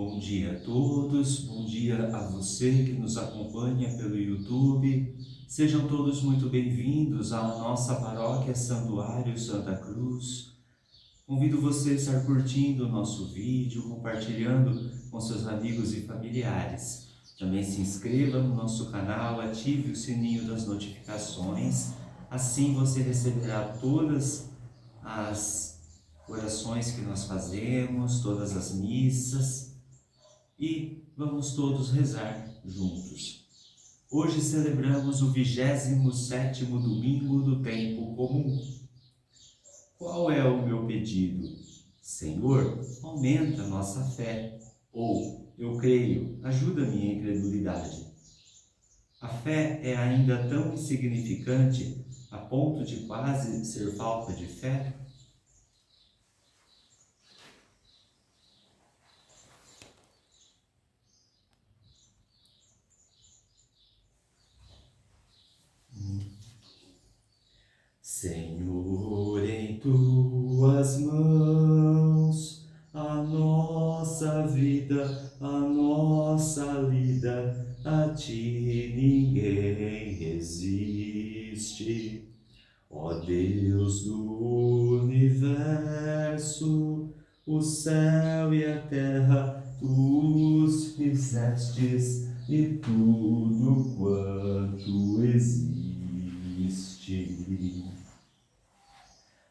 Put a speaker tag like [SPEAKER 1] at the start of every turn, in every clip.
[SPEAKER 1] Bom dia a todos, bom dia a você que nos acompanha pelo YouTube. Sejam todos muito bem-vindos à nossa paróquia Santuário Santa Cruz. Convido você a estar curtindo o nosso vídeo, compartilhando com seus amigos e familiares. Também se inscreva no nosso canal, ative o sininho das notificações, assim você receberá todas as orações que nós fazemos, todas as missas, e vamos todos rezar juntos. Hoje celebramos o 27º domingo do tempo comum. Qual é o meu pedido? Senhor, aumenta nossa fé. Ou, eu creio, ajuda minha incredulidade. A fé é ainda tão insignificante a ponto de quase ser falta de fé? Senhor, em tuas mãos, a nossa vida, a nossa lida, a ti ninguém resiste. Ó Deus do universo, o céu e a terra tu os fizestes e tudo quanto existe.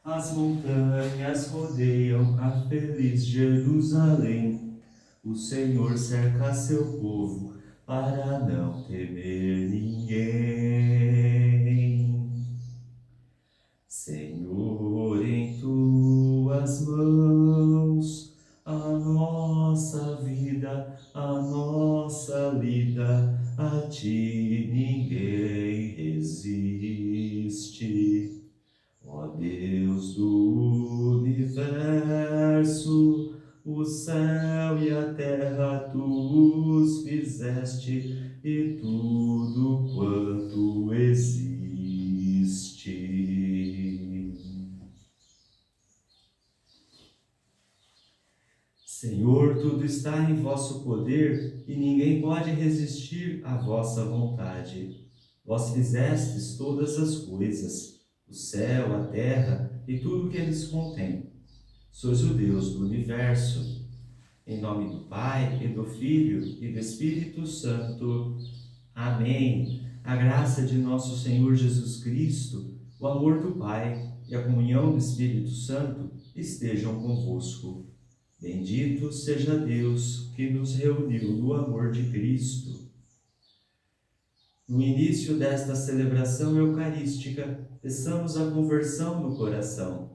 [SPEAKER 1] As montanhas rodeiam a feliz Jerusalém. O Senhor cerca seu povo para não temer ninguém. Senhor, em tuas mãos, a nossa vida, a nossa lida, a ti ninguém resiste. Ó Deus do universo, o céu e a terra tu os fizeste e tudo quanto existe. Senhor, tudo está em vosso poder e ninguém pode resistir à vossa vontade. Vós fizestes todas as coisas, o céu, a terra e tudo o que eles contêm. Sois o Deus do universo. Em nome do Pai, e do Filho, e do Espírito Santo. Amém. A graça de nosso Senhor Jesus Cristo, o amor do Pai e a comunhão do Espírito Santo estejam convosco. Bendito seja Deus que nos reuniu no amor de Cristo. No início desta celebração eucarística, peçamos a conversão do coração,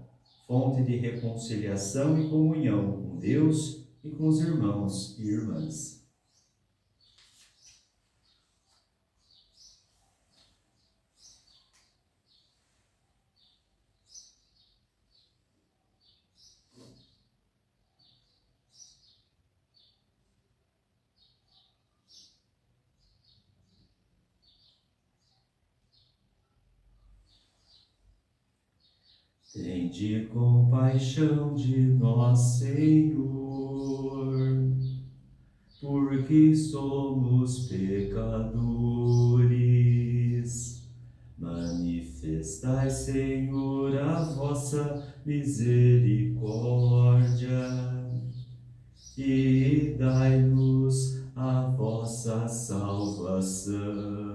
[SPEAKER 1] fonte de reconciliação e comunhão com Deus e com os irmãos e irmãs. Tende compaixão de nós, Senhor, porque somos pecadores. Manifestai, Senhor, a vossa misericórdia e dai-nos a vossa salvação.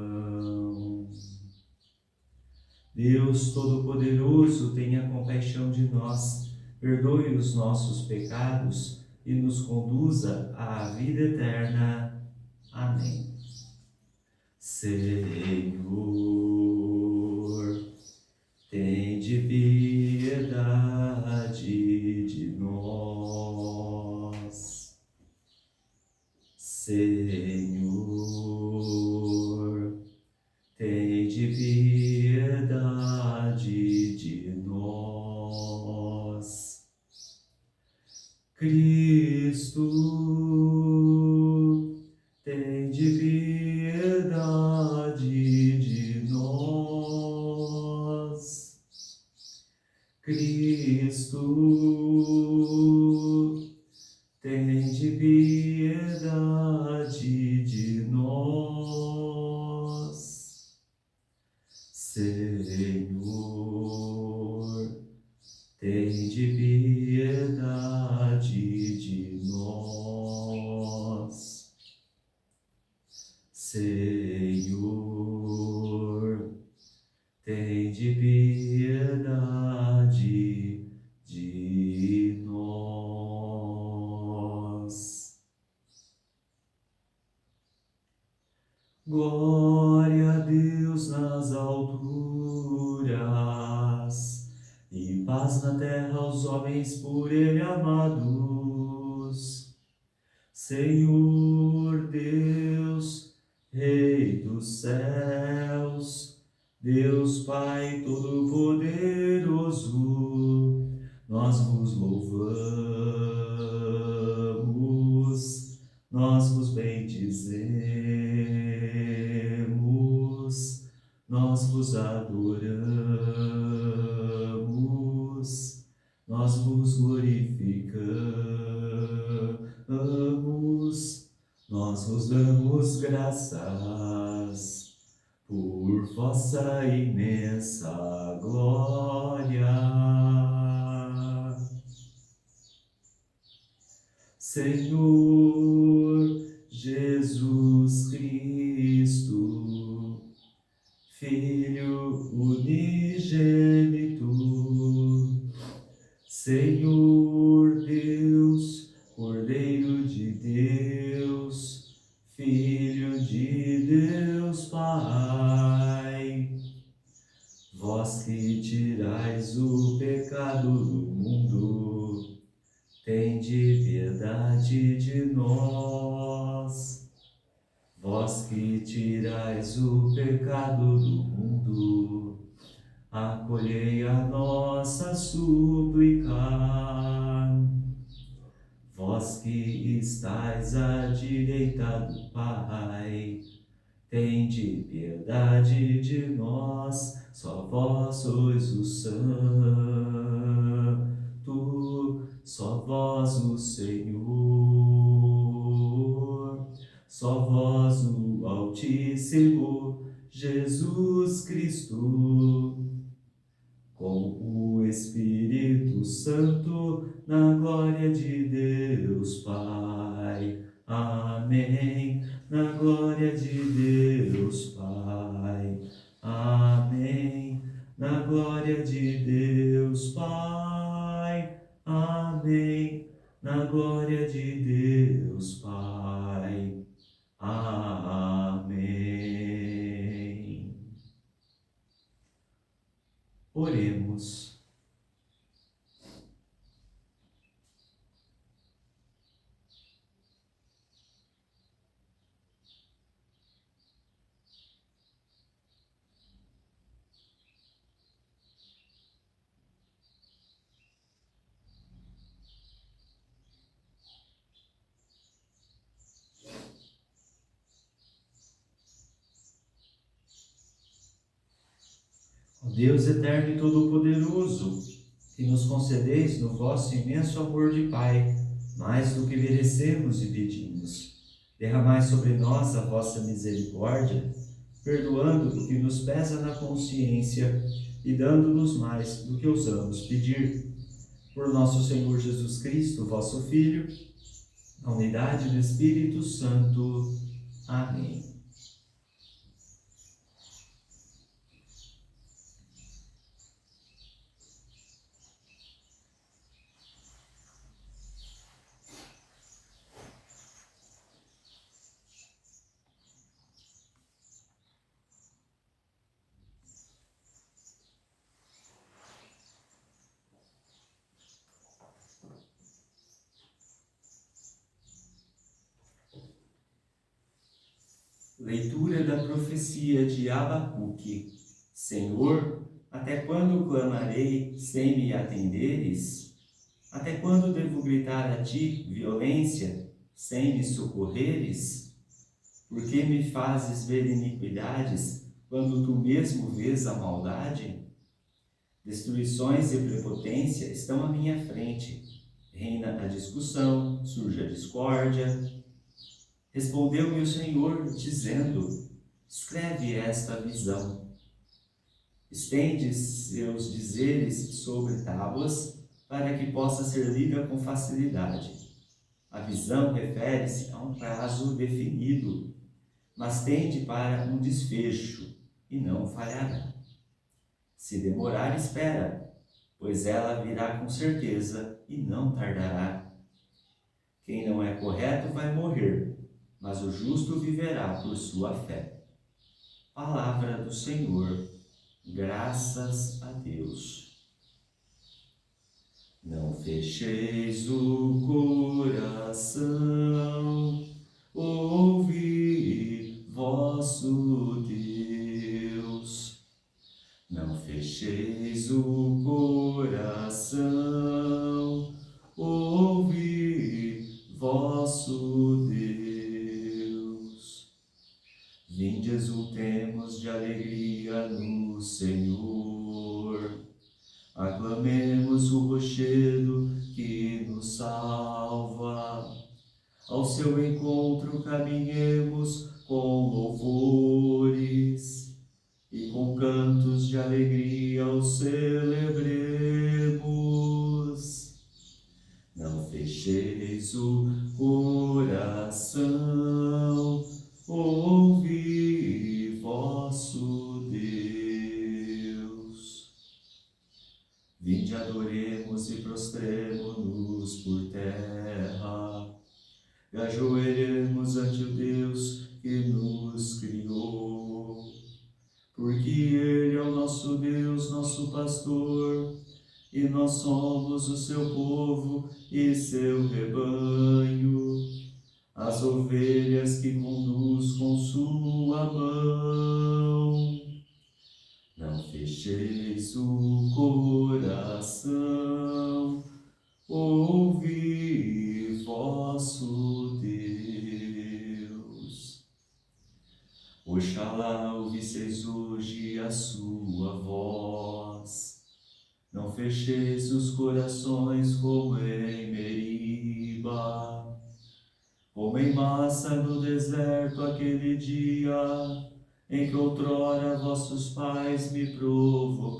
[SPEAKER 1] Deus Todo-Poderoso, tenha compaixão de nós, perdoe os nossos pecados e nos conduza à vida eterna. Amém. Senhor, tende piedade de nós. Senhor, tende piedade de nós. Cristo, tende piedade de nós. Cristo, tende piedade tende piedade de nós. Senhor, tende piedade de nós. Glória a Deus nas alturas, e paz na terra aos homens por Ele amados. Senhor Deus, Rei dos céus, Deus Pai Todo-Poderoso, nós vos louvamos, nós vos bendizemos, nós vos adoramos, nós vos glorificamos, nós vos damos graças por vossa imensa glória. Senhor Jesus Cristo, Filho unigênito, Senhor Deus, Cordeiro de Deus, Filho de Deus Pai, vós que tirais o pecado do mundo, tende piedade de nós. Vós que tirais o pecado do mundo, acolhei a nossa súplica. Vós que estais à direita do Pai, tende piedade de nós. Só vós sois o Santo, só vós o Senhor, só vós o Altíssimo, Jesus Cristo, com o Espírito Santo, na glória de Deus Pai. Amém. Na glória de Deus Pai. Amém. Na glória de Deus Pai. Amém. Na glória de Deus Pai. Amém. Oremos. Ó Deus eterno e todo-poderoso, que nos concedeis no vosso imenso amor de Pai, mais do que merecemos e pedimos, derramai sobre nós a vossa misericórdia, perdoando o que nos pesa na consciência e dando-nos mais do que ousamos pedir. Por nosso Senhor Jesus Cristo, vosso Filho, na unidade do Espírito Santo. Amém. Leitura da profecia de Abacuque. Senhor, até quando clamarei sem me atenderes? Até quando devo gritar a ti violência sem me socorreres? Por que me fazes ver iniquidades quando tu mesmo vês a maldade? Destruições e prepotência estão à minha frente. Reina a discussão, surge a discórdia. Respondeu-me o Senhor, dizendo: escreve esta visão. Estende seus dizeres sobre tábuas para que possa ser lida com facilidade. A visão refere-se a um prazo definido, mas tende para um desfecho e não falhará. Se demorar, espera, pois ela virá com certeza e não tardará. Quem não é correto vai morrer, mas o justo viverá por sua fé. Palavra do Senhor, graças a Deus. Não fecheis o coração, ouvi vosso Deus. Não fecheis o coração, ouvi vosso Deus. Vinde, exultemos de alegria no Senhor. Aclamemos o rochedo que nos salva. Ao seu encontro caminhemos com louvores e com cantos de alegria o celebremos. Não fecheis o coração, ouvi vosso Deus. Vinde, adoremos e prostremo-nos por terra, e ajoelhemos ante o Deus que nos criou. Porque Ele é o nosso Deus, nosso pastor, e nós somos o seu povo e seu rebanho, as ovelhas que conduz com sua mão. Não fecheis o coração, ouvi vosso Deus. Oxalá ouvisseis hoje a sua voz. Não fecheis os corações como em Meriba, como em Massa no deserto aquele dia, em que outrora vossos pais me provocaram,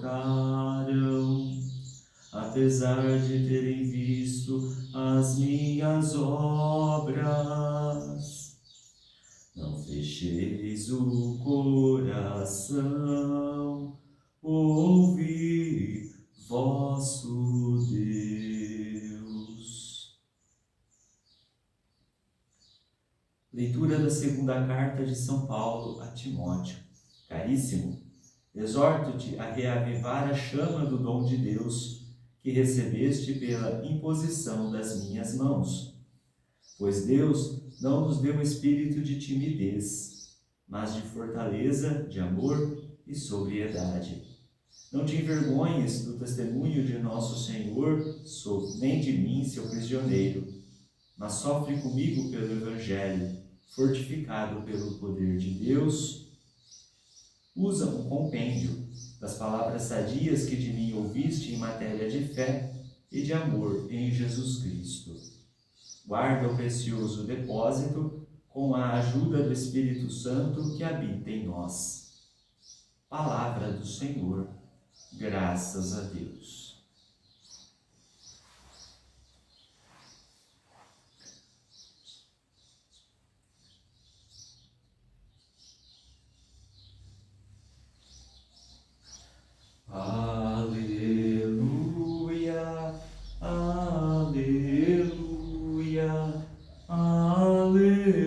[SPEAKER 1] apesar de terem visto as minhas obras. Não fecheis o coração, ouvi vosso Deus. Leitura da segunda carta de São Paulo a Timóteo. Caríssimo, exorto-te a reavivar a chama do dom de Deus que recebeste pela imposição das minhas mãos. Pois Deus não nos deu um espírito de timidez, mas de fortaleza, de amor e sobriedade. Não te envergonhes do testemunho de nosso Senhor, nem de mim, seu prisioneiro, mas sofre comigo pelo Evangelho, fortificado pelo poder de Deus. Usa um compêndio das palavras sadias que de mim ouviste em matéria de fé e de amor em Jesus Cristo. Guarda o precioso depósito com a ajuda do Espírito Santo que habita em nós. Palavra do Senhor, graças a Deus. Aleluia, aleluia, aleluia,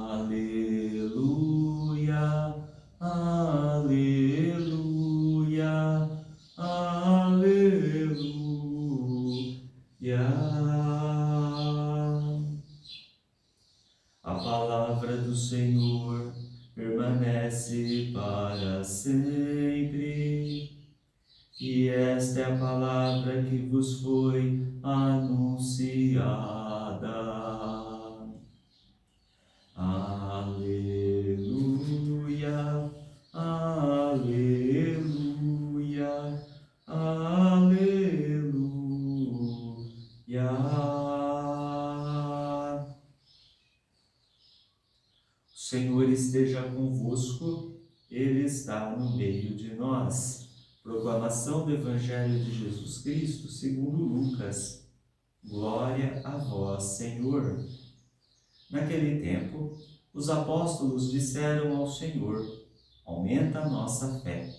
[SPEAKER 1] aleluia, aleluia, aleluia. A palavra do Senhor permanece para sempre. E esta é a palavra que vos foi anunciada. Aleluia, aleluia, aleluia. O Senhor esteja convosco, Ele está está no meio de nós. Proclamação do Evangelho de Jesus Cristo segundo Lucas. Glória a vós, Senhor. Naquele tempo, os apóstolos disseram ao Senhor: aumenta a nossa fé.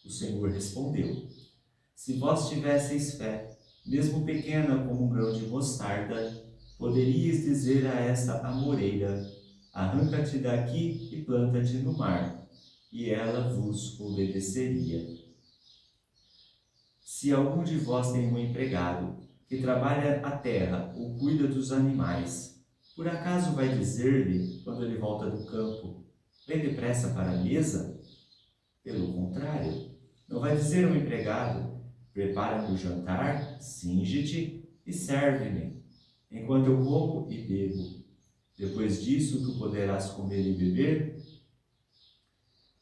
[SPEAKER 1] O Senhor respondeu: se vós tivesseis fé, mesmo pequena como um grão de mostarda, poderíeis dizer a esta amoreira: arranca-te daqui e planta-te no mar, e ela vos obedeceria. Se algum de vós tem um empregado que trabalha a terra ou cuida dos animais, por acaso vai dizer-lhe, quando ele volta do campo: vem depressa para a mesa? Pelo contrário, não vai dizer ao empregado: prepara-me o jantar, singe-te e serve-me, enquanto eu como e bebo. Depois disso, tu poderás comer e beber?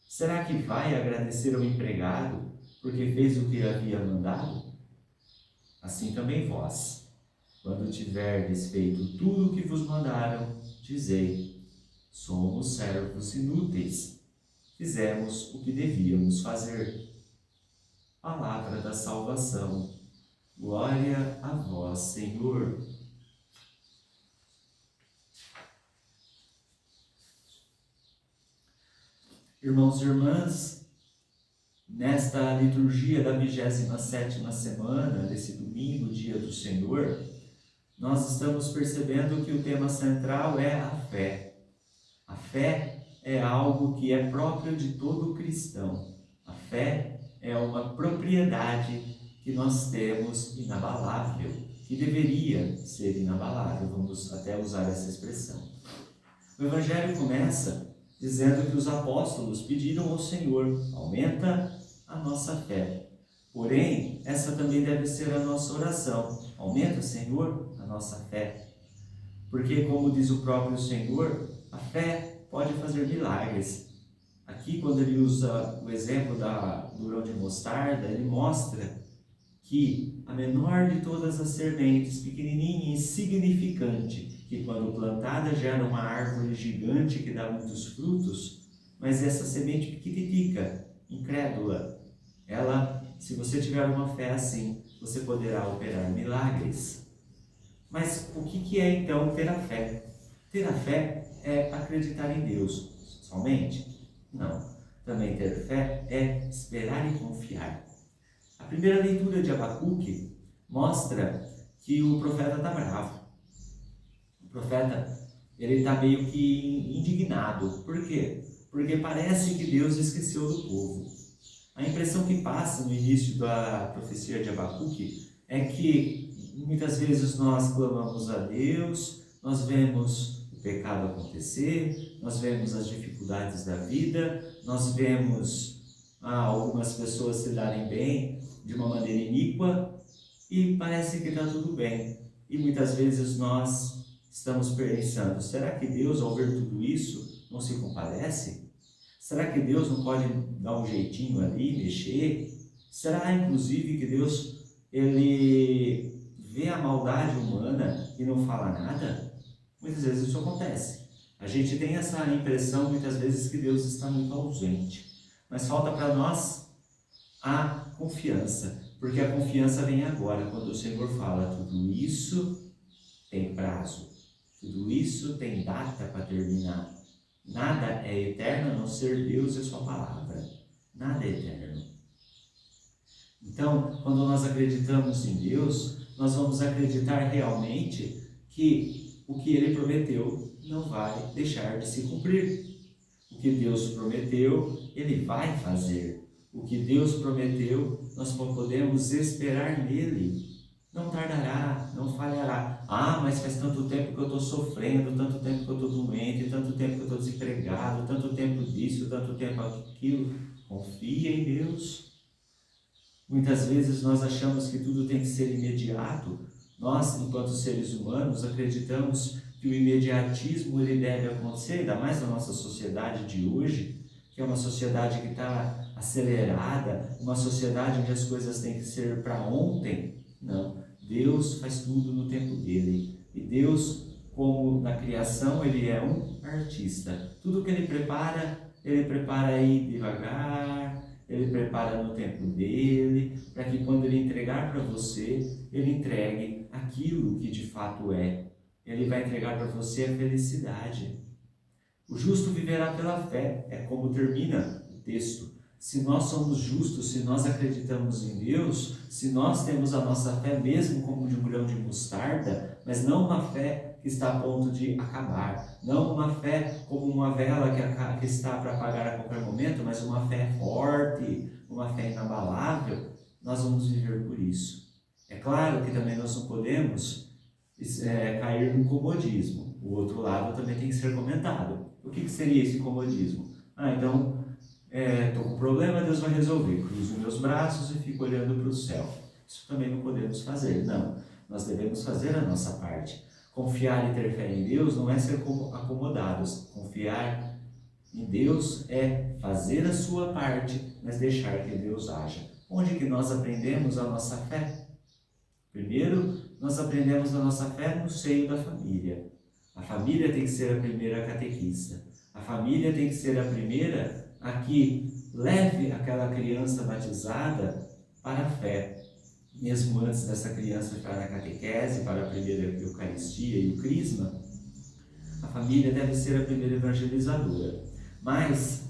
[SPEAKER 1] Será que vai agradecer ao empregado porque fez o que havia mandado? Assim também vós, quando tiverdes feito tudo o que vos mandaram, dizei: somos servos inúteis, fizemos o que devíamos fazer. Palavra da salvação. Glória a vós, Senhor. Irmãos e irmãs, nesta liturgia da 27ª semana, desse domingo, dia do Senhor, nós estamos percebendo que o tema central é a fé. A fé é algo que é próprio de todo cristão. A fé é uma propriedade que nós temos inabalável, que deveria ser inabalável, vamos até usar essa expressão. O Evangelho começa dizendo que os apóstolos pediram ao Senhor: aumenta a nossa fé. Porém, essa também deve ser a nossa oração: aumenta, Senhor, a nossa fé. Porque, como diz o próprio Senhor, a fé pode fazer milagres. Aqui, quando ele usa o exemplo do grão de mostarda, ele mostra que a menor de todas as sementes, pequenininha e insignificante, que quando plantada gera uma árvore gigante que dá muitos frutos, mas essa semente pequititica, incrédula, ela, se você tiver uma fé assim, você poderá operar milagres. Mas o que é então ter a fé? Ter a fé é acreditar em Deus somente? Não. Também ter fé é esperar e confiar. A primeira leitura de Abacuque mostra que o profeta está bravo. O profeta, ele está meio que indignado. Por quê? Porque parece que Deus esqueceu do povo. A impressão que passa no início da profecia de Abacuque é que muitas vezes nós clamamos a Deus, nós vemos o pecado acontecer, nós vemos as dificuldades da vida, nós vemos algumas pessoas se darem bem de uma maneira iníqua e parece que está tudo bem. E muitas vezes nós estamos pensando: será que Deus, ao ver tudo isso, não se compadece? Será que Deus não pode dar um jeitinho ali, mexer? Será, inclusive, que Deus ele vê a maldade humana e não fala nada? Muitas vezes isso acontece. A gente tem essa impressão, muitas vezes, que Deus está muito ausente. Mas falta para nós a confiança, porque a confiança vem agora, quando o Senhor fala: tudo isso tem prazo, tudo isso tem data para terminar. Nada é eterno a não ser Deus e a sua palavra. Nada é eterno. Então, quando nós acreditamos em Deus, nós vamos acreditar realmente que o que Ele prometeu não vai deixar de se cumprir. O que Deus prometeu, Ele vai fazer. O que Deus prometeu, nós podemos esperar nele. Não tardará, não falhará. Mas faz tanto tempo que eu estou sofrendo, tanto tempo que eu estou doente, tanto tempo que eu estou desempregado, tanto tempo disso, tanto tempo aquilo. Confia em Deus. Muitas vezes nós achamos que tudo tem que ser imediato. Nós, enquanto seres humanos, acreditamos que o imediatismo ele deve acontecer, ainda mais na nossa sociedade de hoje, que é uma sociedade que está acelerada, uma sociedade onde as coisas têm que ser para ontem. Não, Deus faz tudo no tempo dele. E Deus, como na criação, ele é um artista. Tudo que ele prepara Ele prepara aí devagar, Ele prepara no tempo dele, para que quando Ele entregar para você, Ele entregue aquilo que de fato é. Ele vai entregar para você a felicidade. O justo viverá pela fé, é como termina o texto. Se nós somos justos, se nós acreditamos em Deus, se nós temos a nossa fé mesmo como de um grão de mostarda, mas não uma fé que está a ponto de acabar, não uma fé como uma vela que está para apagar a qualquer momento, mas uma fé forte, uma fé inabalável, nós vamos viver por isso. É claro que também nós não podemos cair no comodismo. O outro lado também tem que ser comentado. O que seria esse comodismo? Então, estou com um problema, Deus vai resolver. Cruzo meus braços e fico olhando para o céu. Isso também não podemos fazer. Não, nós devemos fazer a nossa parte. Confiar e ter fé em Deus não é ser acomodados. Confiar em Deus é fazer a sua parte, mas deixar que Deus haja. Onde que nós aprendemos a nossa fé? Primeiro, nós aprendemos a nossa fé no seio da família. A família tem que ser a primeira catequista. A família tem que ser a primeira a que leve aquela criança batizada para a fé. Mesmo antes dessa criança entrar na catequese, para a primeira Eucaristia e o Crisma, a família deve ser a primeira evangelizadora. Mas,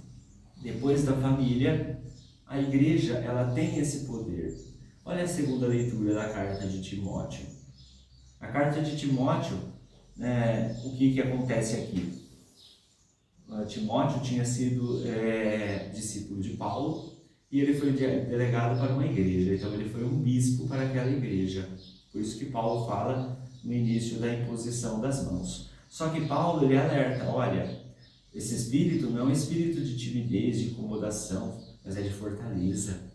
[SPEAKER 1] depois da família, a igreja ela tem esse poder. Olha a segunda leitura da carta de Timóteo. A carta de Timóteo, o que acontece aqui? Timóteo tinha sido discípulo de Paulo e ele foi delegado para uma igreja, então ele foi um bispo para aquela igreja. Por isso que Paulo fala no início da imposição das mãos. Só que Paulo ele alerta, olha, esse espírito não é um espírito de timidez, de incomodação, mas é de fortaleza,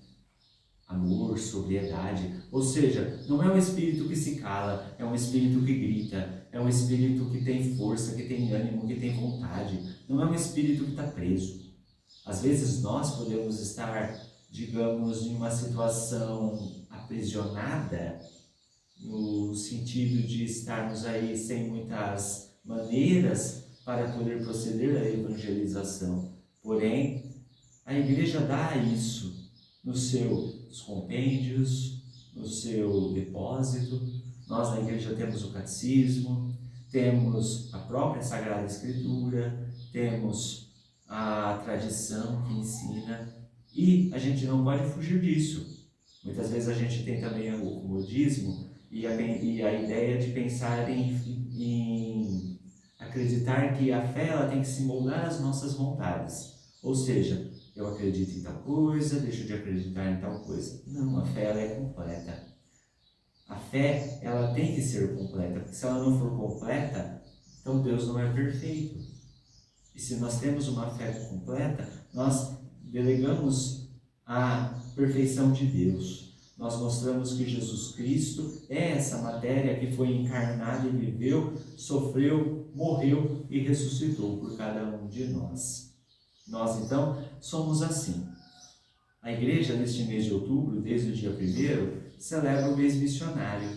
[SPEAKER 1] amor, sobriedade. Ou seja, não é um espírito que se cala, é um espírito que grita, é um espírito que tem força, que tem ânimo, que tem vontade. Não é um espírito que está preso. Às vezes nós podemos estar, digamos, em uma situação aprisionada, no sentido de estarmos aí sem muitas maneiras para poder proceder à evangelização. Porém, a igreja dá isso nos seus compêndios, no seu depósito. Nós na igreja temos o catecismo, temos a própria Sagrada Escritura, temos a tradição que ensina e a gente não pode fugir disso. Muitas vezes a gente tem também o comodismo e a ideia de pensar em acreditar que a fé ela tem que se moldar às nossas vontades. Ou seja, eu acredito em tal coisa, deixo de acreditar em tal coisa. Não, a fé ela é completa. A fé ela tem que ser completa, porque se ela não for completa, então Deus não é perfeito. E se nós temos uma fé completa, nós delegamos a perfeição de Deus. Nós mostramos que Jesus Cristo é essa matéria que foi encarnada e viveu, sofreu, morreu e ressuscitou por cada um de nós. Nós, então, somos assim. A igreja, neste mês de outubro, desde o dia 1º, celebra o mês missionário.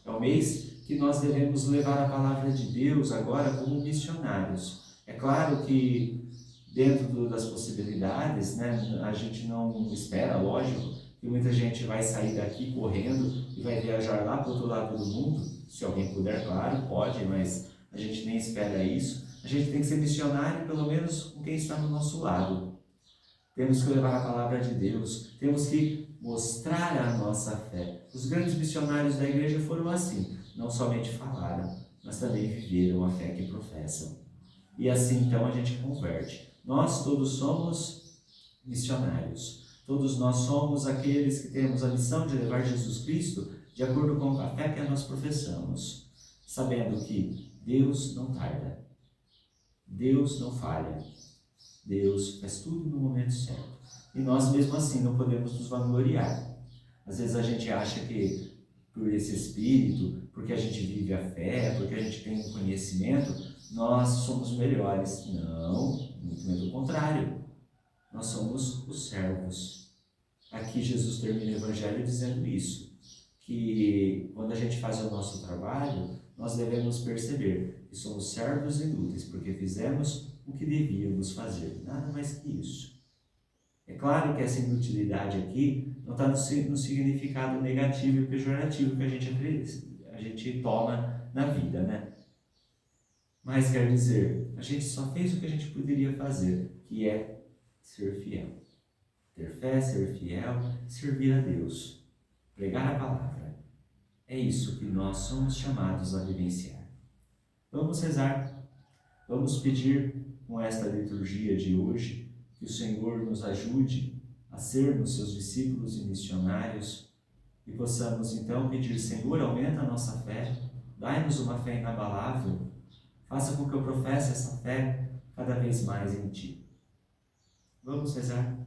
[SPEAKER 1] É o mês que nós devemos levar a palavra de Deus agora como missionários. É claro que, dentro das possibilidades, a gente não espera, lógico, que muita gente vai sair daqui correndo e vai viajar lá para o outro lado do mundo. Se alguém puder, claro, pode, mas a gente nem espera isso. A gente tem que ser missionário, pelo menos com quem está no nosso lado. Temos que levar a palavra de Deus, temos que mostrar a nossa fé. Os grandes missionários da igreja foram assim, não somente falaram, mas também viveram a fé que professam. E assim, então, a gente converte. Nós todos somos missionários. Todos nós somos aqueles que temos a missão de levar Jesus Cristo de acordo com a fé que nós professamos, sabendo que Deus não tarda, Deus não falha, Deus faz tudo no momento certo. E nós mesmo assim não podemos nos vangloriar. Às vezes a gente acha que por esse espírito, porque a gente vive a fé, porque a gente tem um conhecimento, nós somos melhores. Não, muito pelo contrário. Nós somos os servos. Aqui Jesus termina o Evangelho dizendo isso, que quando a gente faz o nosso trabalho, nós devemos perceber que somos servos inúteis, porque fizemos o que devíamos fazer. Nada mais que isso. É claro que essa inutilidade aqui não está no significado negativo e pejorativo que a gente toma na vida, né? Mas quer dizer, a gente só fez o que a gente poderia fazer, que é ser fiel. Ter fé, ser fiel, servir a Deus, pregar a palavra. É isso que nós somos chamados a vivenciar. Vamos rezar, vamos pedir com esta liturgia de hoje que o Senhor nos ajude a sermos seus discípulos e missionários e possamos então pedir: Senhor, aumenta a nossa fé, dai-nos uma fé inabalável, faça com que eu professe essa fé cada vez mais em Ti. Vamos rezar.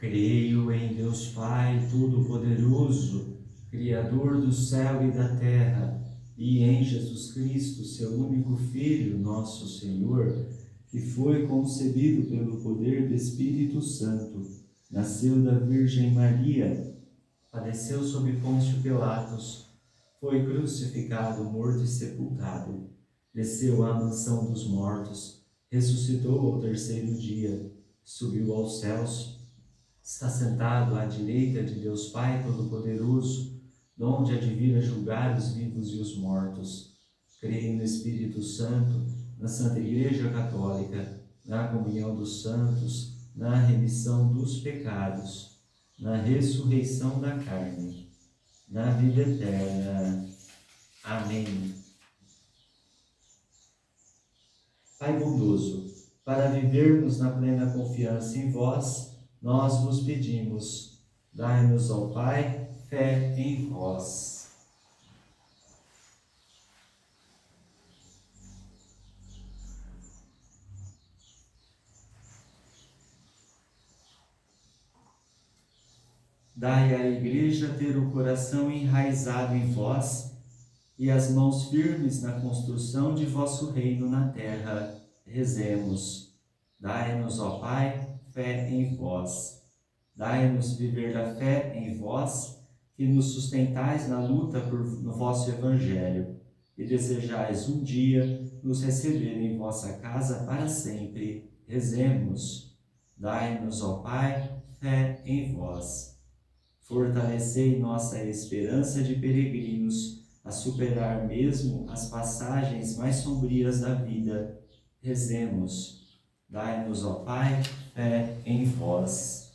[SPEAKER 1] Creio em Deus Pai Todo-Poderoso, Criador do céu e da terra, e em Jesus Cristo, seu único Filho, nosso Senhor, que foi concebido pelo poder do Espírito Santo, nasceu da Virgem Maria, padeceu sob Pôncio Pilatos, foi crucificado, morto e sepultado, desceu à mansão dos mortos, ressuscitou ao terceiro dia, subiu aos céus, está sentado à direita de Deus Pai Todo-Poderoso, donde há de vir a julgar os vivos e os mortos. Creio no Espírito Santo, na Santa Igreja Católica, na comunhão dos santos, na remissão dos pecados, na ressurreição da carne, na vida eterna. Amém. Pai bondoso, para vivermos na plena confiança em vós, nós vos pedimos: dai-nos, ó Pai, fé em vós. Dai à Igreja ter o coração enraizado em vós e as mãos firmes na construção de vosso reino na terra. Rezemos. Dai-nos, ó Pai, fé em vós. Dai-nos viver da fé em vós, que nos sustentais na luta no vosso Evangelho, e desejais um dia nos receber em vossa casa para sempre. Rezemos. Dai-nos, ó Pai, fé em vós. Fortalecei nossa esperança de peregrinos a superar mesmo as passagens mais sombrias da vida. Rezemos. Dai-nos, ó Pai, fé em vós.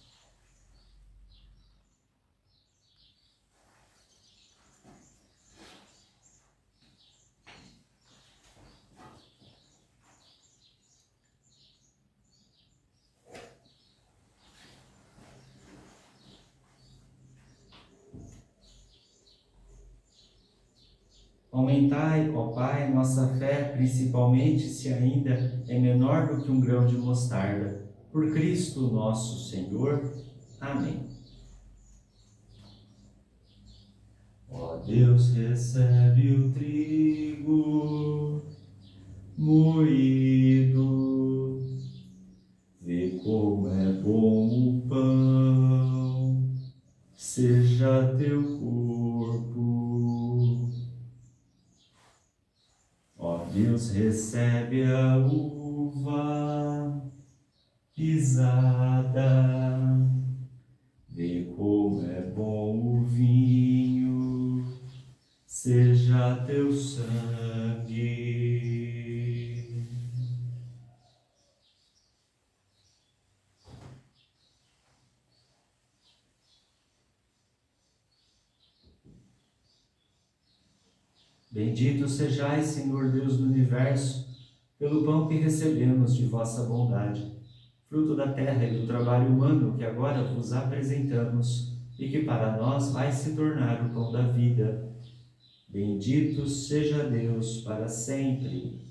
[SPEAKER 1] Aumentai, ó Pai, nossa fé, principalmente se ainda é menor do que um grão de mostarda. Por Cristo nosso Senhor. Amém. Ó Deus, recebe o trigo moído, vê como é bom o pão, seja teu corpo. Ó Deus, recebe a uva pisada, vê como é bom o vinho, seja teu sangue. Bendito sejais, Senhor Deus do Universo, pelo pão que recebemos de vossa bondade, fruto da terra e do trabalho humano que agora vos apresentamos e que para nós vai se tornar o pão da vida. Bendito seja Deus para sempre.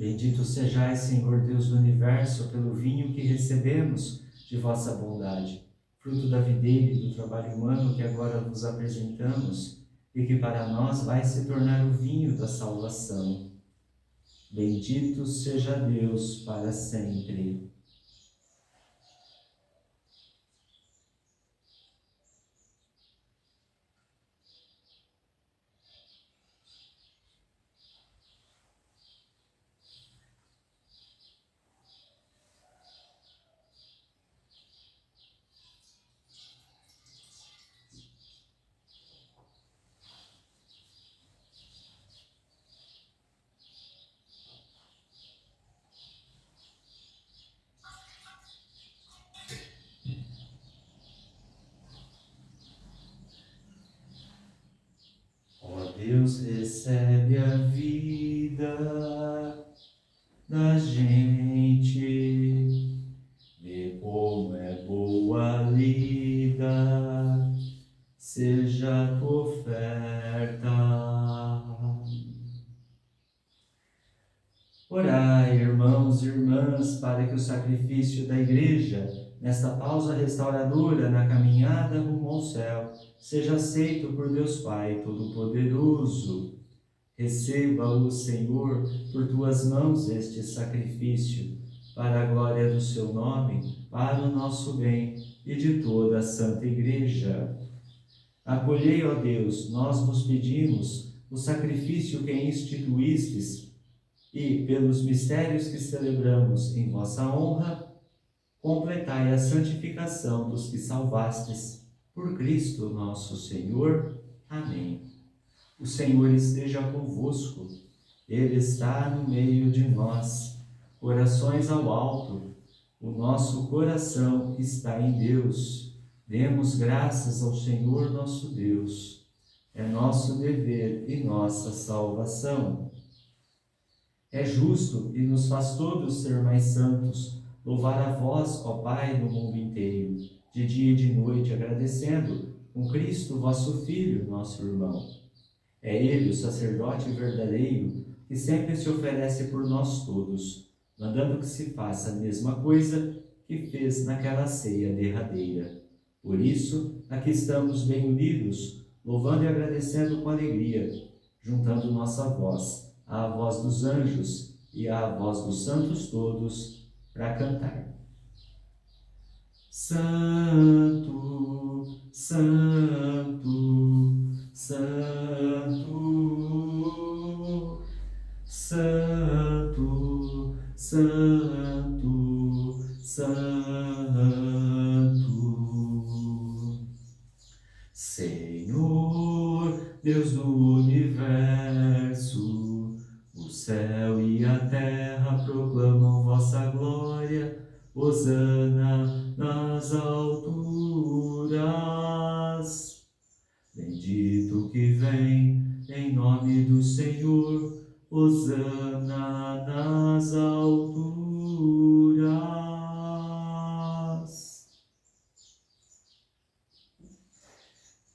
[SPEAKER 1] Bendito sejais, Senhor Deus do Universo, pelo vinho que recebemos de vossa bondade, fruto da videira e do trabalho humano que agora vos apresentamos e que para nós vai se tornar o vinho da salvação. Bendito seja Deus para sempre. Ó Deus, recebe a vida da gente, vê como é boa a lida, seja a tua oferta. Orai, irmãos e irmãs, para que o sacrifício da Igreja, nesta pausa restauradora na caminhada rumo ao céu, seja aceito por Deus Pai Todo-Poderoso. Receba-o, Senhor, por tuas mãos este sacrifício, para a glória do seu nome, para o nosso bem e de toda a Santa Igreja. Acolhei, ó Deus, nós vos pedimos, o sacrifício que instituístes e, pelos mistérios que celebramos em vossa honra, completai a santificação dos que salvastes. Por Cristo nosso Senhor. Amém. O Senhor esteja convosco, Ele está no meio de nós. Corações ao alto, o nosso coração está em Deus. Demos graças ao Senhor nosso Deus. É nosso dever e nossa salvação. É justo e nos faz todos ser mais santos, louvar a vós, ó Pai, no mundo inteiro, de dia e de noite, agradecendo com Cristo, vosso Filho, nosso irmão. É Ele, o sacerdote verdadeiro, que sempre se oferece por nós todos, mandando que se faça a mesma coisa que fez naquela ceia derradeira. Por isso, aqui estamos bem unidos, louvando e agradecendo com alegria, juntando nossa voz à voz dos anjos e à voz dos santos todos, para cantar. Santo, Santo, Santo, Santo, Santo, Santo. Senhor, Deus do universo, o céu e a terra proclamam vossa glória. hosana nas alturas. Bendito que vem em nome do Senhor, hosana nas alturas.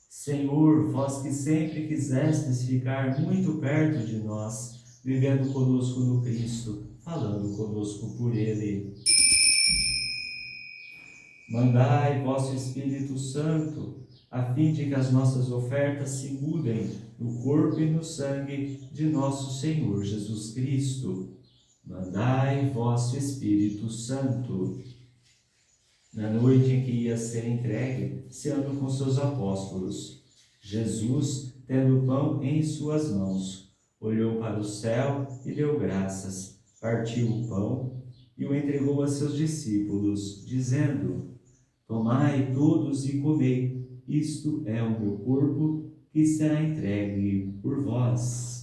[SPEAKER 1] Senhor, vós que sempre quisestes ficar muito perto de nós, vivendo conosco no Cristo, falando conosco por Ele. Mandai vosso Espírito Santo, a fim de que as nossas ofertas se mudem no corpo e no sangue de nosso Senhor Jesus Cristo. Mandai vosso Espírito Santo. Na noite em que ia ser entregue, ceando com seus apóstolos, Jesus, tendo o pão em suas mãos, olhou para o céu e deu graças, partiu o pão e o entregou a seus discípulos, dizendo: Tomai todos e comei, isto é o meu corpo, que será entregue por vós.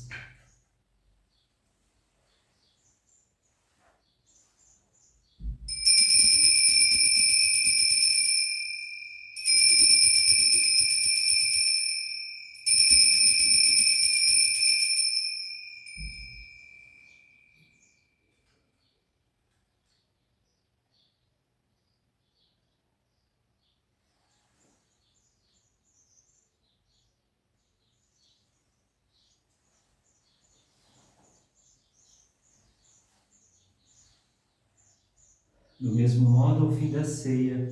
[SPEAKER 1] Do mesmo modo, ao fim da ceia,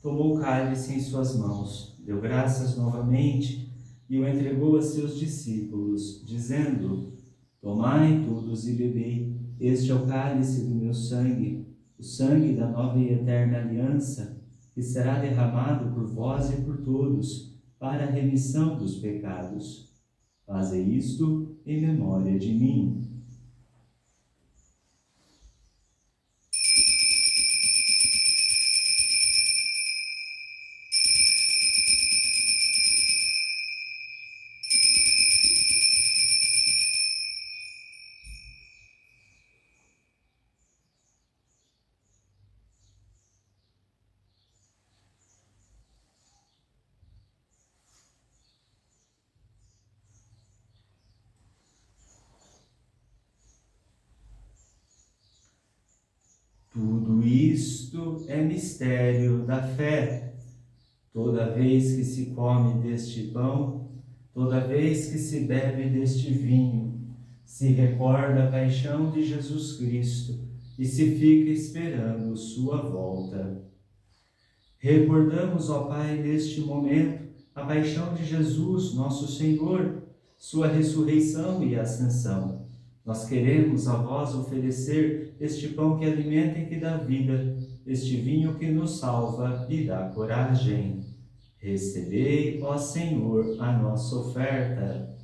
[SPEAKER 1] tomou o cálice em suas mãos, deu graças novamente e o entregou a seus discípulos, dizendo: Tomai todos e bebei, este é o cálice do meu sangue, o sangue da nova e eterna aliança, que será derramado por vós e por todos, para a remissão dos pecados. Fazei isto em memória de mim. Tudo isto é mistério da fé. Toda vez que se come deste pão, toda vez que se bebe deste vinho, se recorda a paixão de Jesus Cristo e se fica esperando sua volta. Recordamos, ó Pai, neste momento, a paixão de Jesus, nosso Senhor, sua ressurreição e ascensão. Nós queremos a vós oferecer este pão que alimenta e que dá vida, este vinho que nos salva e dá coragem. Recebei, ó Senhor, a nossa oferta.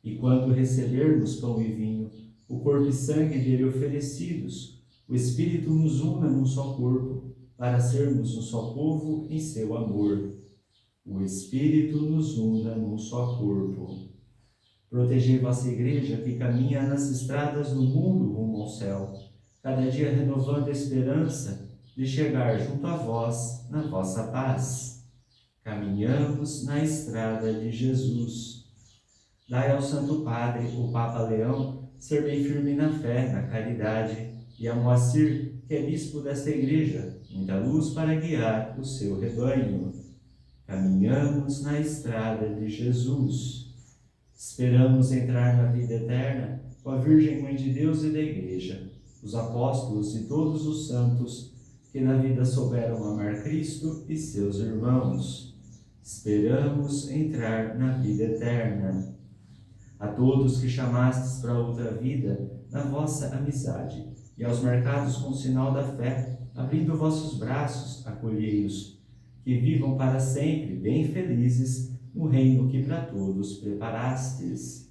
[SPEAKER 1] E quando recebermos pão e vinho, o corpo e sangue dele oferecidos, o Espírito nos una num só corpo, para sermos um só povo em seu amor. O Espírito nos una num só corpo. Protegei vossa Igreja que caminha nas estradas do mundo rumo ao céu, cada dia renovando a esperança de chegar junto a vós na vossa paz. Caminhamos na estrada de Jesus. Dai ao Santo Padre, o Papa Leão, ser bem firme na fé, na caridade, e a Moacir, que é bispo desta Igreja, muita luz para guiar o seu rebanho. Caminhamos na estrada de Jesus. Esperamos entrar na vida eterna com a Virgem Mãe de Deus e da Igreja, os apóstolos e todos os santos que na vida souberam amar Cristo e seus irmãos. Esperamos entrar na vida eterna. A todos que chamastes para outra vida, na vossa amizade, e aos marcados com o sinal da fé, abrindo vossos braços, acolhei-os, que vivam para sempre bem felizes no reino que para todos preparastes.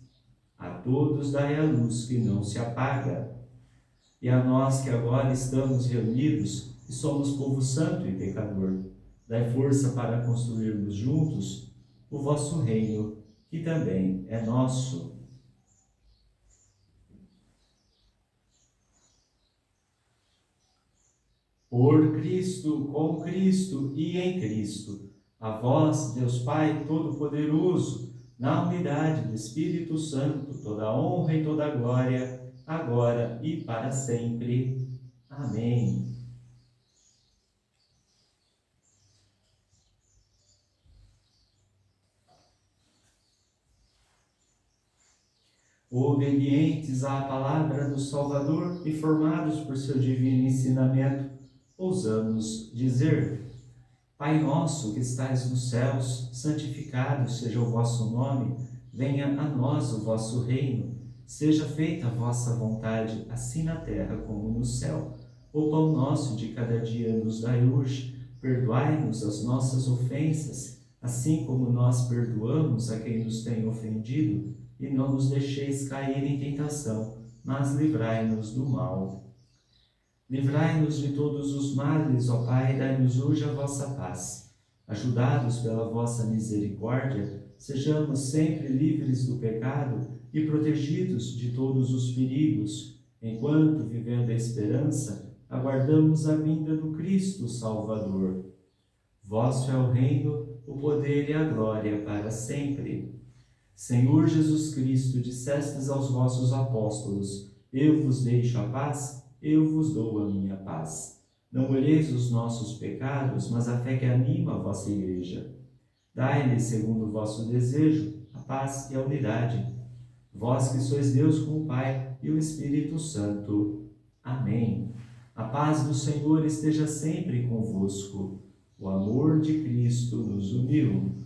[SPEAKER 1] A todos dai a luz que não se apaga. E a nós que agora estamos reunidos e somos povo santo e pecador, dai força para construirmos juntos o vosso reino, que também é nosso. Por Cristo, com Cristo e em Cristo, a vós, Deus Pai Todo-Poderoso, na unidade do Espírito Santo, toda honra e toda glória, agora e para sempre. Amém. Obedientes à palavra do Salvador e formados por seu divino ensinamento, ousamos dizer: Pai nosso que estais nos céus, santificado seja o vosso nome, venha a nós o vosso reino, seja feita a vossa vontade, assim na terra como no céu. O pão nosso de cada dia nos dai hoje, perdoai-nos as nossas ofensas, assim como nós perdoamos a quem nos tem ofendido, e não nos deixeis cair em tentação, mas livrai-nos do mal. Livrai-nos de todos os males, ó Pai, dai-nos hoje a vossa paz. Ajudados pela vossa misericórdia, sejamos sempre livres do pecado e protegidos de todos os perigos, enquanto, vivendo a esperança, aguardamos a vinda do Cristo Salvador. Vosso é o reino, o poder e a glória para sempre. Senhor Jesus Cristo, dissestes aos vossos apóstolos: Eu vos deixo a paz, eu vos dou a minha paz. Não olheis os nossos pecados, mas a fé que anima a vossa Igreja. Dai-lhe, segundo o vosso desejo, a paz e a unidade. Vós que sois Deus com o Pai e o Espírito Santo. Amém. A paz do Senhor esteja sempre convosco. O amor de Cristo nos uniu.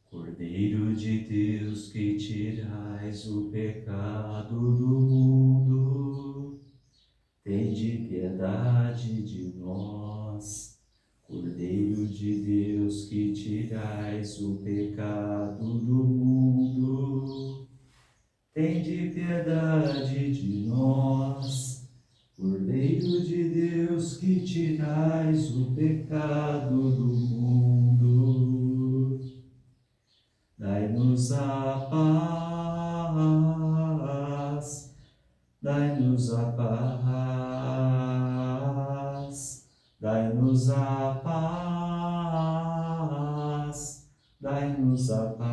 [SPEAKER 1] Cordeiro de Deus, que tirais o pecado do mundo, tende piedade de nós. Cordeiro de Deus, que tirais o pecado do mundo, tende piedade de nós. Cordeiro de Deus, que tirais o pecado do mundo, dai-nos a paz, dai-nos a paz, dai-nos a paz, dai-nos a paz.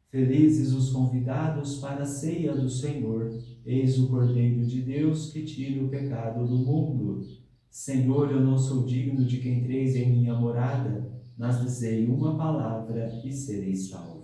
[SPEAKER 1] Felizes os convidados para a ceia do Senhor, eis o Cordeiro de Deus que tira o pecado do mundo. Senhor, eu não sou digno de que entreis em minha morada, mas dizei uma palavra e serei salvo.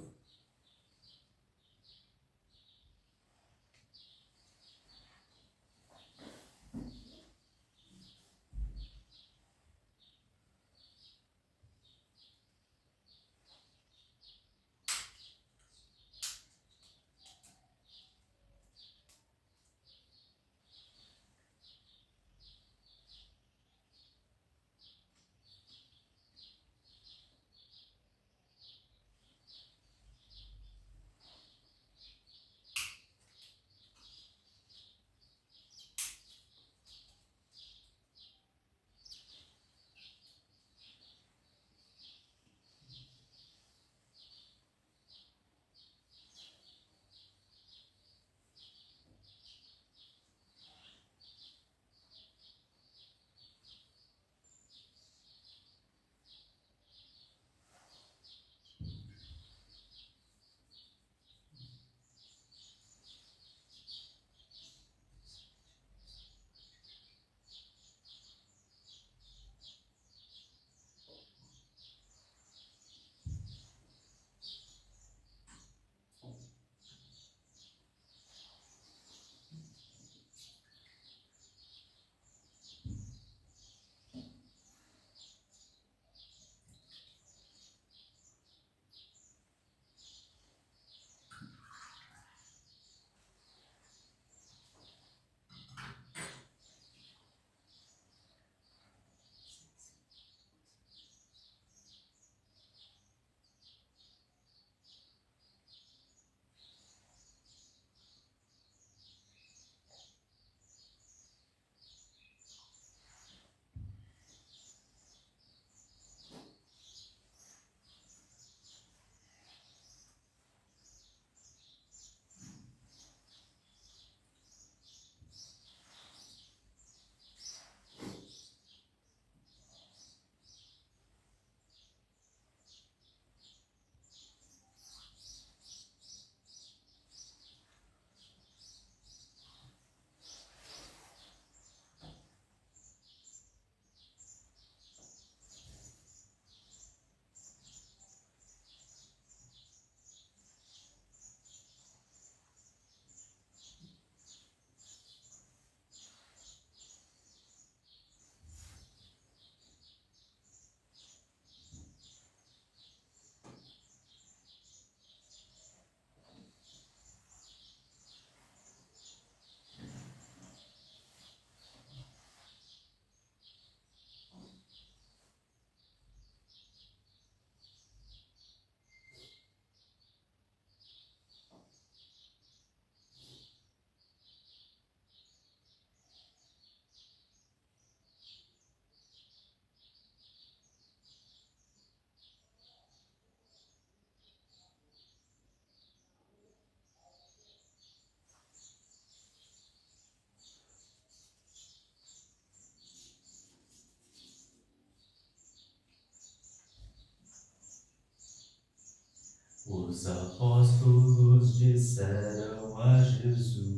[SPEAKER 1] Os apóstolos disseram a Jesus: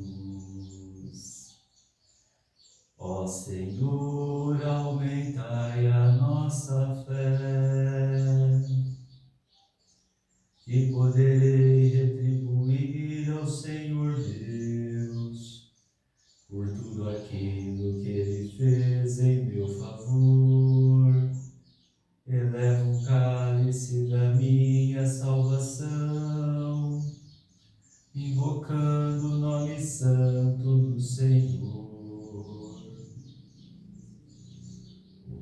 [SPEAKER 1] Ó Senhor, aumentai a nossa fé, e poderei retribuir ao Senhor Deus por tudo aquilo que Ele fez em meu favor. Eleva o cálice da minha salvação, invocando o nome santo do Senhor.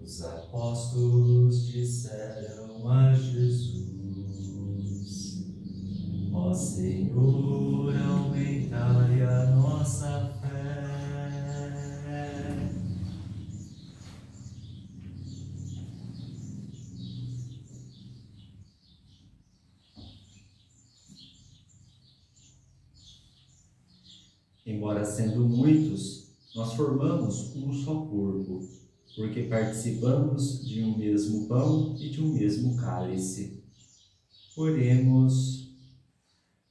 [SPEAKER 1] Os apóstolos disseram a Jesus: Ó Senhor, aumentai a nossa fé. Embora sendo muitos, nós formamos um só corpo, porque participamos de um mesmo pão e de um mesmo cálice. Oremos.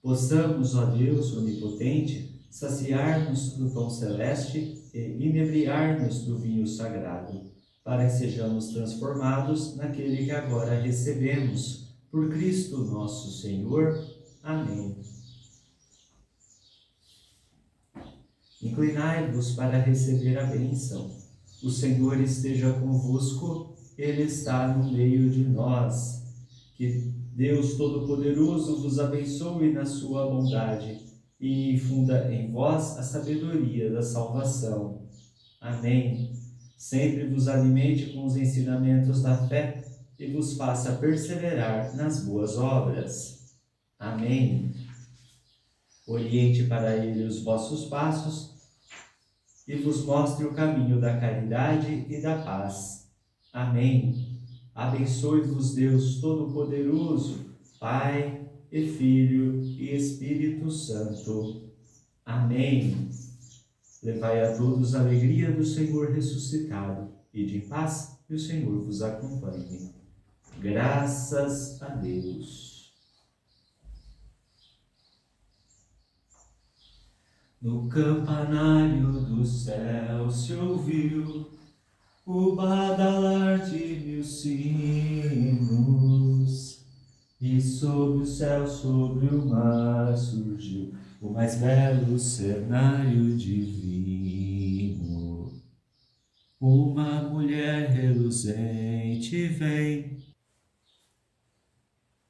[SPEAKER 1] Possamos, ó Deus onipotente, saciar-nos do pão celeste e inebriar-nos do vinho sagrado, para que sejamos transformados naquele que agora recebemos. Por Cristo nosso Senhor. Amém. Inclinai-vos para receber a bênção. O Senhor esteja convosco, Ele está no meio de nós. Que Deus Todo-Poderoso vos abençoe na sua bondade e infunda em vós a sabedoria da salvação. Amém. Sempre vos alimente com os ensinamentos da fé e vos faça perseverar nas boas obras. Amém. Oriente para Ele os vossos passos e vos mostre o caminho da caridade e da paz. Amém. Abençoe-vos Deus Todo-Poderoso, Pai e Filho e Espírito Santo. Amém. Levai a todos a alegria do Senhor ressuscitado, e de paz que o Senhor vos acompanhe. Graças a Deus. No campanário do céu se ouviu o badalar de 1000 sinos, e sob o céu, sobre o mar, surgiu o mais belo cenário divino. Uma mulher reluzente vem.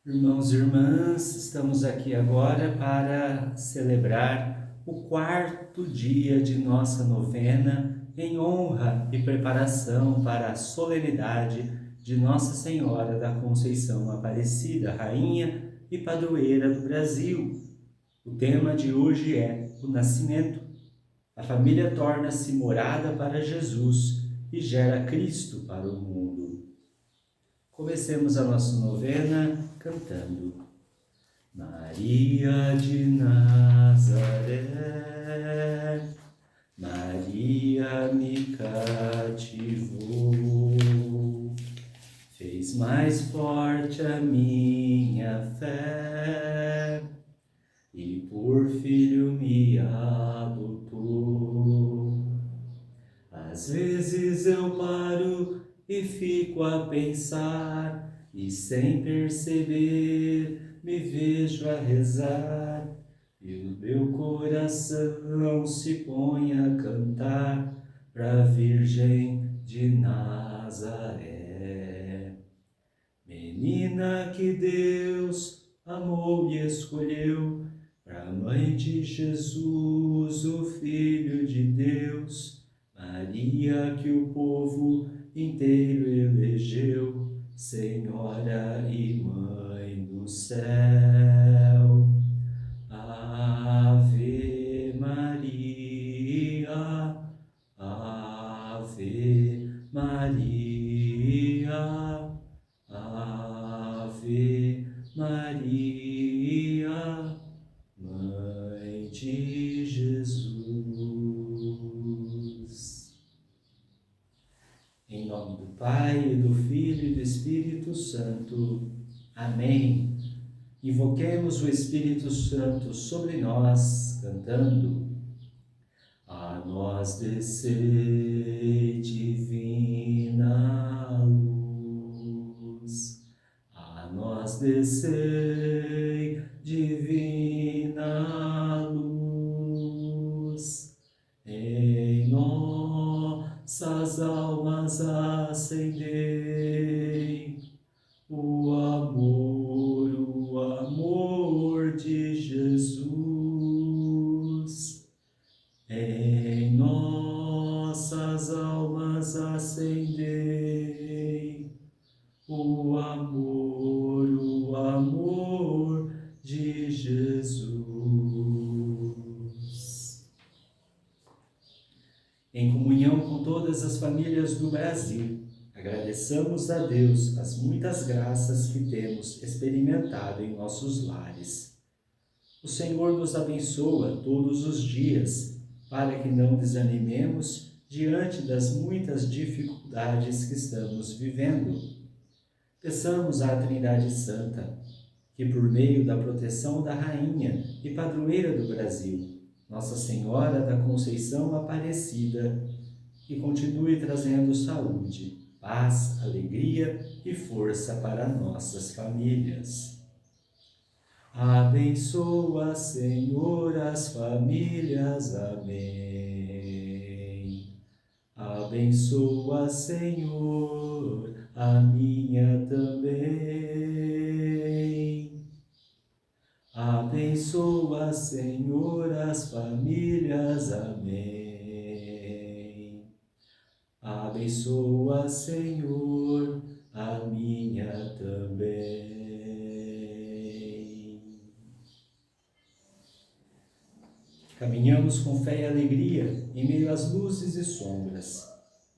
[SPEAKER 1] Irmãos e irmãs, estamos aqui agora para celebrar o 4º dia de nossa novena em honra e preparação para a solenidade de Nossa Senhora da Conceição Aparecida, Rainha e Padroeira do Brasil. O tema de hoje é o nascimento. A família torna-se morada para Jesus e gera Cristo para o mundo. Comecemos a nossa novena cantando: Maria de Nazaré, Maria me cativou, fez mais forte a minha fé e por filho me adotou. Às vezes eu paro e fico a pensar, e sem perceber me vejo a rezar, e o meu coração se põe a cantar pra Virgem de Nazaré. Menina que Deus amou e escolheu, pra mãe de Jesus, o Filho de Deus, Maria que o povo inteiro elegeu, Senhora e Mãe do céu. Ave Maria, Ave Maria, Ave Maria, Mãe de Jesus. Em nome do Pai, e do Filho e do Espírito Santo. Amém. Invoquemos o Espírito Santo sobre nós, cantando: a nós descei, divina luz, a nós descei, divina luz, em nossas almas acendei o amor de Jesus. Em nossas almas acendei o amor de Jesus. Em comunhão com todas as famílias do Brasil, agradeçamos a Deus as muitas graças que temos experimentado em nossos lares. O Senhor nos abençoa todos os dias, para que não desanimemos diante das muitas dificuldades que estamos vivendo. Peçamos à Trindade Santa que, por meio da proteção da Rainha e Padroeira do Brasil, Nossa Senhora da Conceição Aparecida, que continue trazendo saúde, paz, alegria e força para nossas famílias. Abençoa, Senhor, as famílias. Amém. Abençoa, Senhor, a minha também. Abençoa, Senhor, as famílias. Amém. Abençoa, Senhor, a minha também. Caminhamos com fé e alegria em meio às luzes e sombras.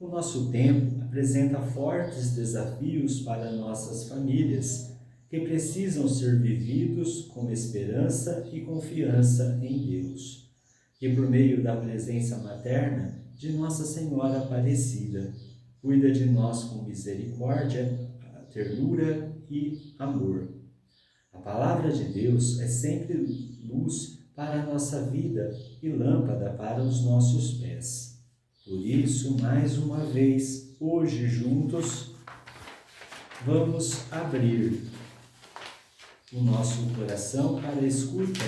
[SPEAKER 1] O nosso tempo apresenta fortes desafios para nossas famílias, que precisam ser vividos com esperança e confiança em Deus, que por meio da presença materna de Nossa Senhora Aparecida, cuida de nós com misericórdia, ternura e amor. A palavra de Deus é sempre luz para a nossa vida e lâmpada para os nossos pés. Por isso, mais uma vez, hoje juntos, vamos abrir o nosso coração para a escuta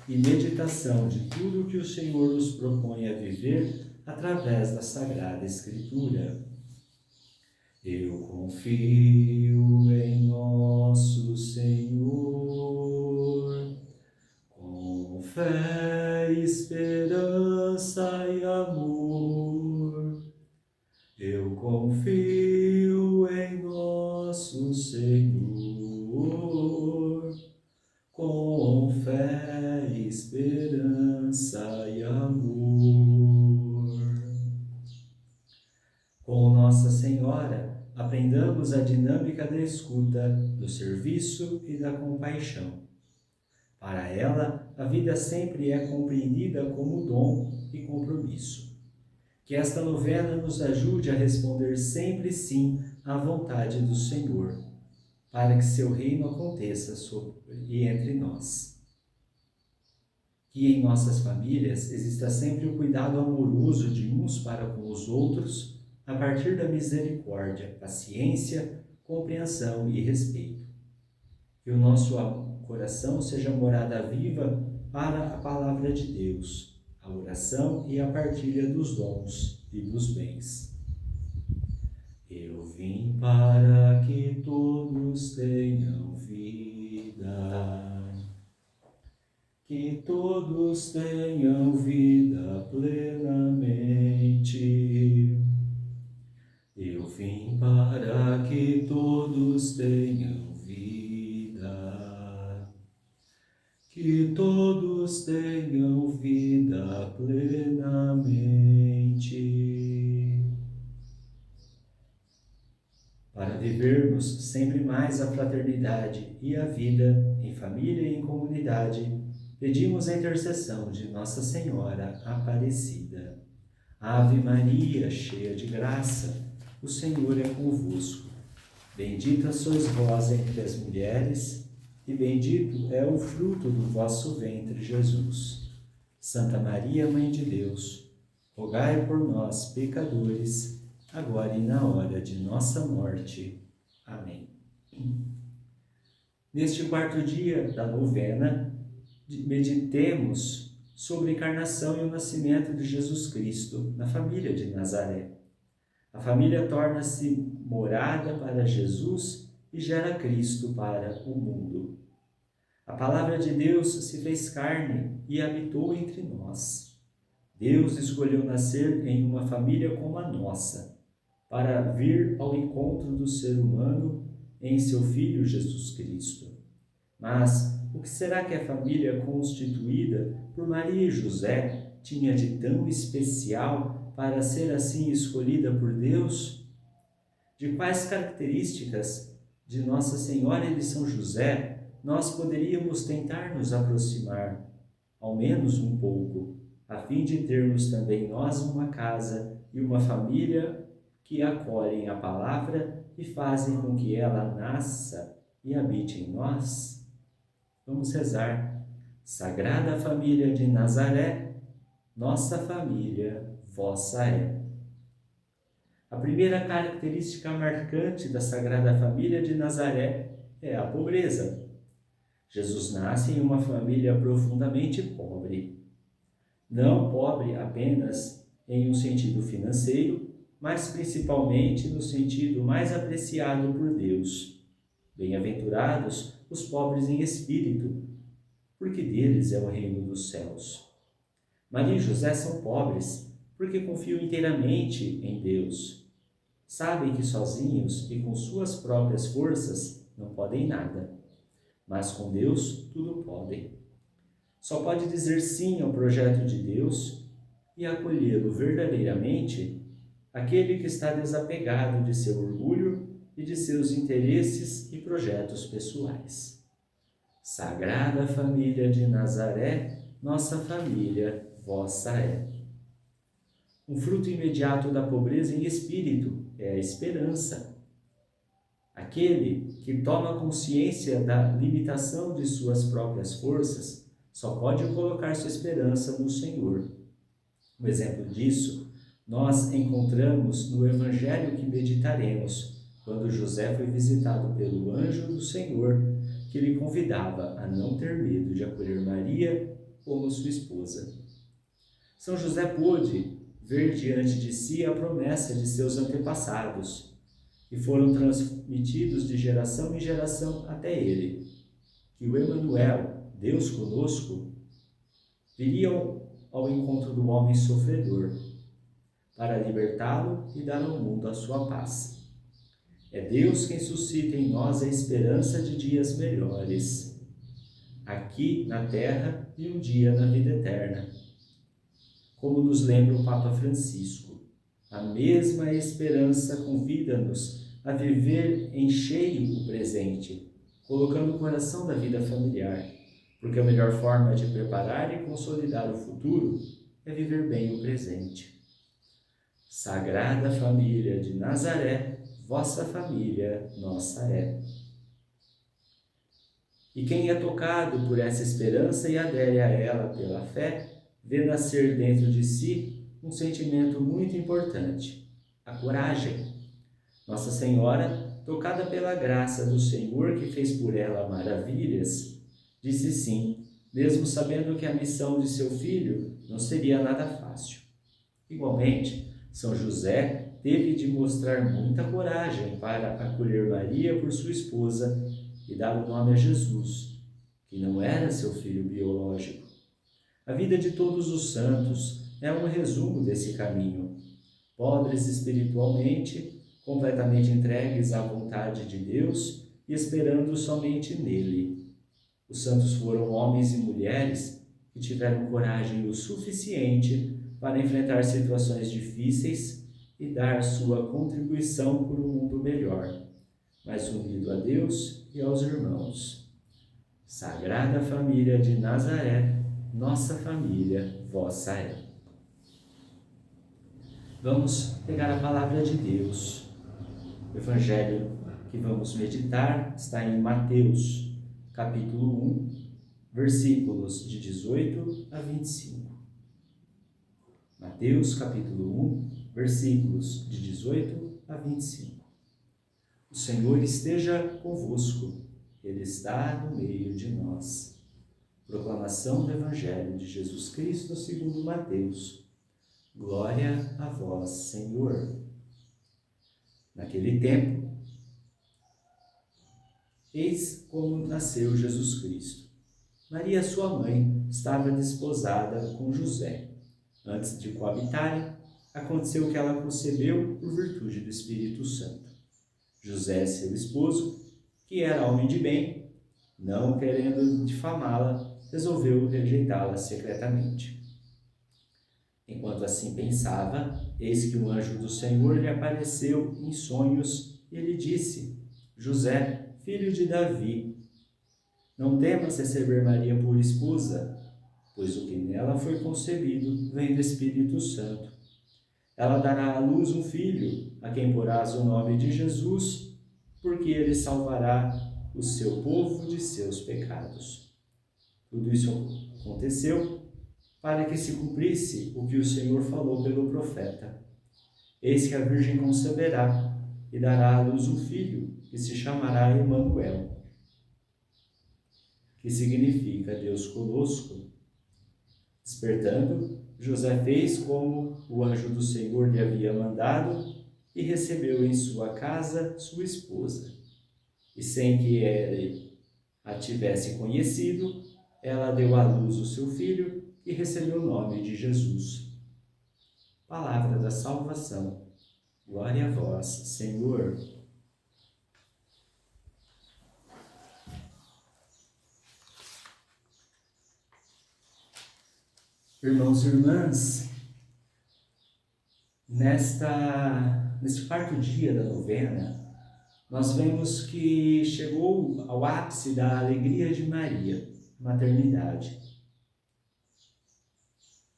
[SPEAKER 1] e meditação de tudo que o Senhor nos propõe a viver através da Sagrada Escritura. Eu confio em nosso Senhor, com fé, esperança e amor. Eu confio em nosso Senhor, com fé, esperança e amor. Com Nossa Senhora, aprendamos a dinâmica da escuta, do serviço e da compaixão. Para ela, a vida sempre é compreendida como dom e compromisso. Que esta novena nos ajude a responder sempre sim à vontade do Senhor, para que seu reino aconteça sobre e entre nós. Que em nossas famílias exista sempre o cuidado amoroso de uns para com os outros, a partir da misericórdia, paciência, compreensão e respeito. Que o nosso coração seja morada viva para a palavra de Deus, a oração e a partilha dos dons e dos bens. Eu vim para que todos tenham vida, que todos tenham vida plenamente. Eu vim para que todos tenham vida, que todos tenham vida plenamente. Para vivermos sempre mais a fraternidade e a vida em família e em comunidade, pedimos a intercessão de Nossa Senhora Aparecida. Ave Maria, cheia de graça, o Senhor é convosco. Bendita sois vós entre as mulheres, e bendito é o fruto do vosso ventre, Jesus. Santa Maria, Mãe de Deus, rogai por nós, pecadores, agora e na hora de nossa morte. Amém. Neste quarto dia da novena, meditemos sobre a encarnação e o nascimento de Jesus Cristo na família de Nazaré. A família torna-se morada para Jesus e gera Cristo para o mundo. A palavra de Deus se fez carne e habitou entre nós. Deus escolheu nascer em uma família como a nossa, para vir ao encontro do ser humano em seu Filho Jesus Cristo. Mas o que será que a família constituída por Maria e José tinha de tão especial para ser assim escolhida por Deus? De quais características de Nossa Senhora e de São José nós poderíamos tentar nos aproximar, ao menos um pouco, a fim de termos também nós uma casa e uma família que acolhem a palavra e fazem com que ela nasça e habite em nós? Vamos rezar. Sagrada Família de Nazaré, nossa família, vossa é. A primeira característica marcante da Sagrada Família de Nazaré é a pobreza. Jesus nasce em uma família profundamente pobre. Não pobre apenas em um sentido financeiro, mas principalmente no sentido mais apreciado por Deus. Bem-aventurados os pobres em espírito, porque deles é o reino dos céus. Maria e José são pobres porque confiam inteiramente em Deus. Sabem que sozinhos e com suas próprias forças não podem nada, mas com Deus tudo podem. Só pode dizer sim ao projeto de Deus e acolhê-lo verdadeiramente aquele que está desapegado de seu orgulho e de seus interesses e projetos pessoais. Sagrada Família de Nazaré, nossa família, vossa é. Um fruto imediato da pobreza em espírito é a esperança. Aquele que toma consciência da limitação de suas próprias forças só pode colocar sua esperança no Senhor. Um exemplo disso nós encontramos no Evangelho que meditaremos, quando José foi visitado pelo anjo do Senhor, que lhe convidava a não ter medo de acolher Maria como sua esposa. São José pôde ver diante de si a promessa de seus antepassados, que foram transmitidos de geração em geração até ele, que o Emanuel, Deus conosco, viria ao encontro do homem sofredor, para libertá-lo e dar ao mundo a sua paz. É Deus quem suscita em nós a esperança de dias melhores, aqui na terra e um dia na vida eterna. Como nos lembra o Papa Francisco, a mesma esperança convida-nos a viver em cheio o presente, colocando o coração da vida familiar, porque a melhor forma de preparar e consolidar o futuro é viver bem o presente. Sagrada Família de Nazaré, vossa família, nossa é. E quem é tocado por essa esperança e adere a ela pela fé, vê nascer dentro de si um sentimento muito importante, a coragem. Nossa Senhora, tocada pela graça do Senhor que fez por ela maravilhas, disse sim, mesmo sabendo que a missão de seu filho não seria nada fácil. Igualmente, São José teve de mostrar muita coragem para acolher Maria por sua esposa e dar o nome a Jesus, que não era seu filho biológico. A vida de todos os santos é um resumo desse caminho. Pobres espiritualmente, completamente entregues à vontade de Deus e esperando somente nele. Os santos foram homens e mulheres que tiveram coragem o suficiente para enfrentar situações difíceis e dar sua contribuição por um mundo melhor, mas unido a Deus e aos irmãos. Sagrada Família de Nazaré, nossa família, vossa é. Vamos pegar a palavra de Deus. O Evangelho que vamos meditar está em Mateus, capítulo 1, versículos de 18 a 25. Mateus, capítulo 1, versículos de 18 a 25. O Senhor esteja convosco, Ele está no meio de nós. Proclamação do Evangelho de Jesus Cristo segundo Mateus. Glória a vós, Senhor. Naquele tempo, eis como nasceu Jesus Cristo. Maria, sua mãe, estava desposada com José. Antes de coabitarem, aconteceu que ela concebeu por virtude do Espírito Santo. José, seu esposo, que era homem de bem, não querendo difamá-la, resolveu rejeitá-la secretamente. Enquanto assim pensava, eis que um anjo do Senhor lhe apareceu em sonhos e lhe disse: José, filho de Davi, não temas receber Maria por esposa, pois o que nela foi concebido vem do Espírito Santo. Ela dará à luz um filho, a quem porás o nome de Jesus, porque ele salvará o seu povo de seus pecados. Tudo isso aconteceu para que se cumprisse o que o Senhor falou pelo profeta. Eis que a Virgem conceberá e dará à luz um filho, que se chamará Emanuel, que significa Deus conosco. Despertando, José fez como o anjo do Senhor lhe havia mandado e recebeu em sua casa sua esposa. E sem que ele a tivesse conhecido, ela deu à luz o seu filho e recebeu o nome de Jesus. Palavra da salvação. Glória a vós, Senhor. Irmãos e irmãs, neste quarto dia da novena, nós vemos que chegou ao ápice da alegria de Maria, maternidade.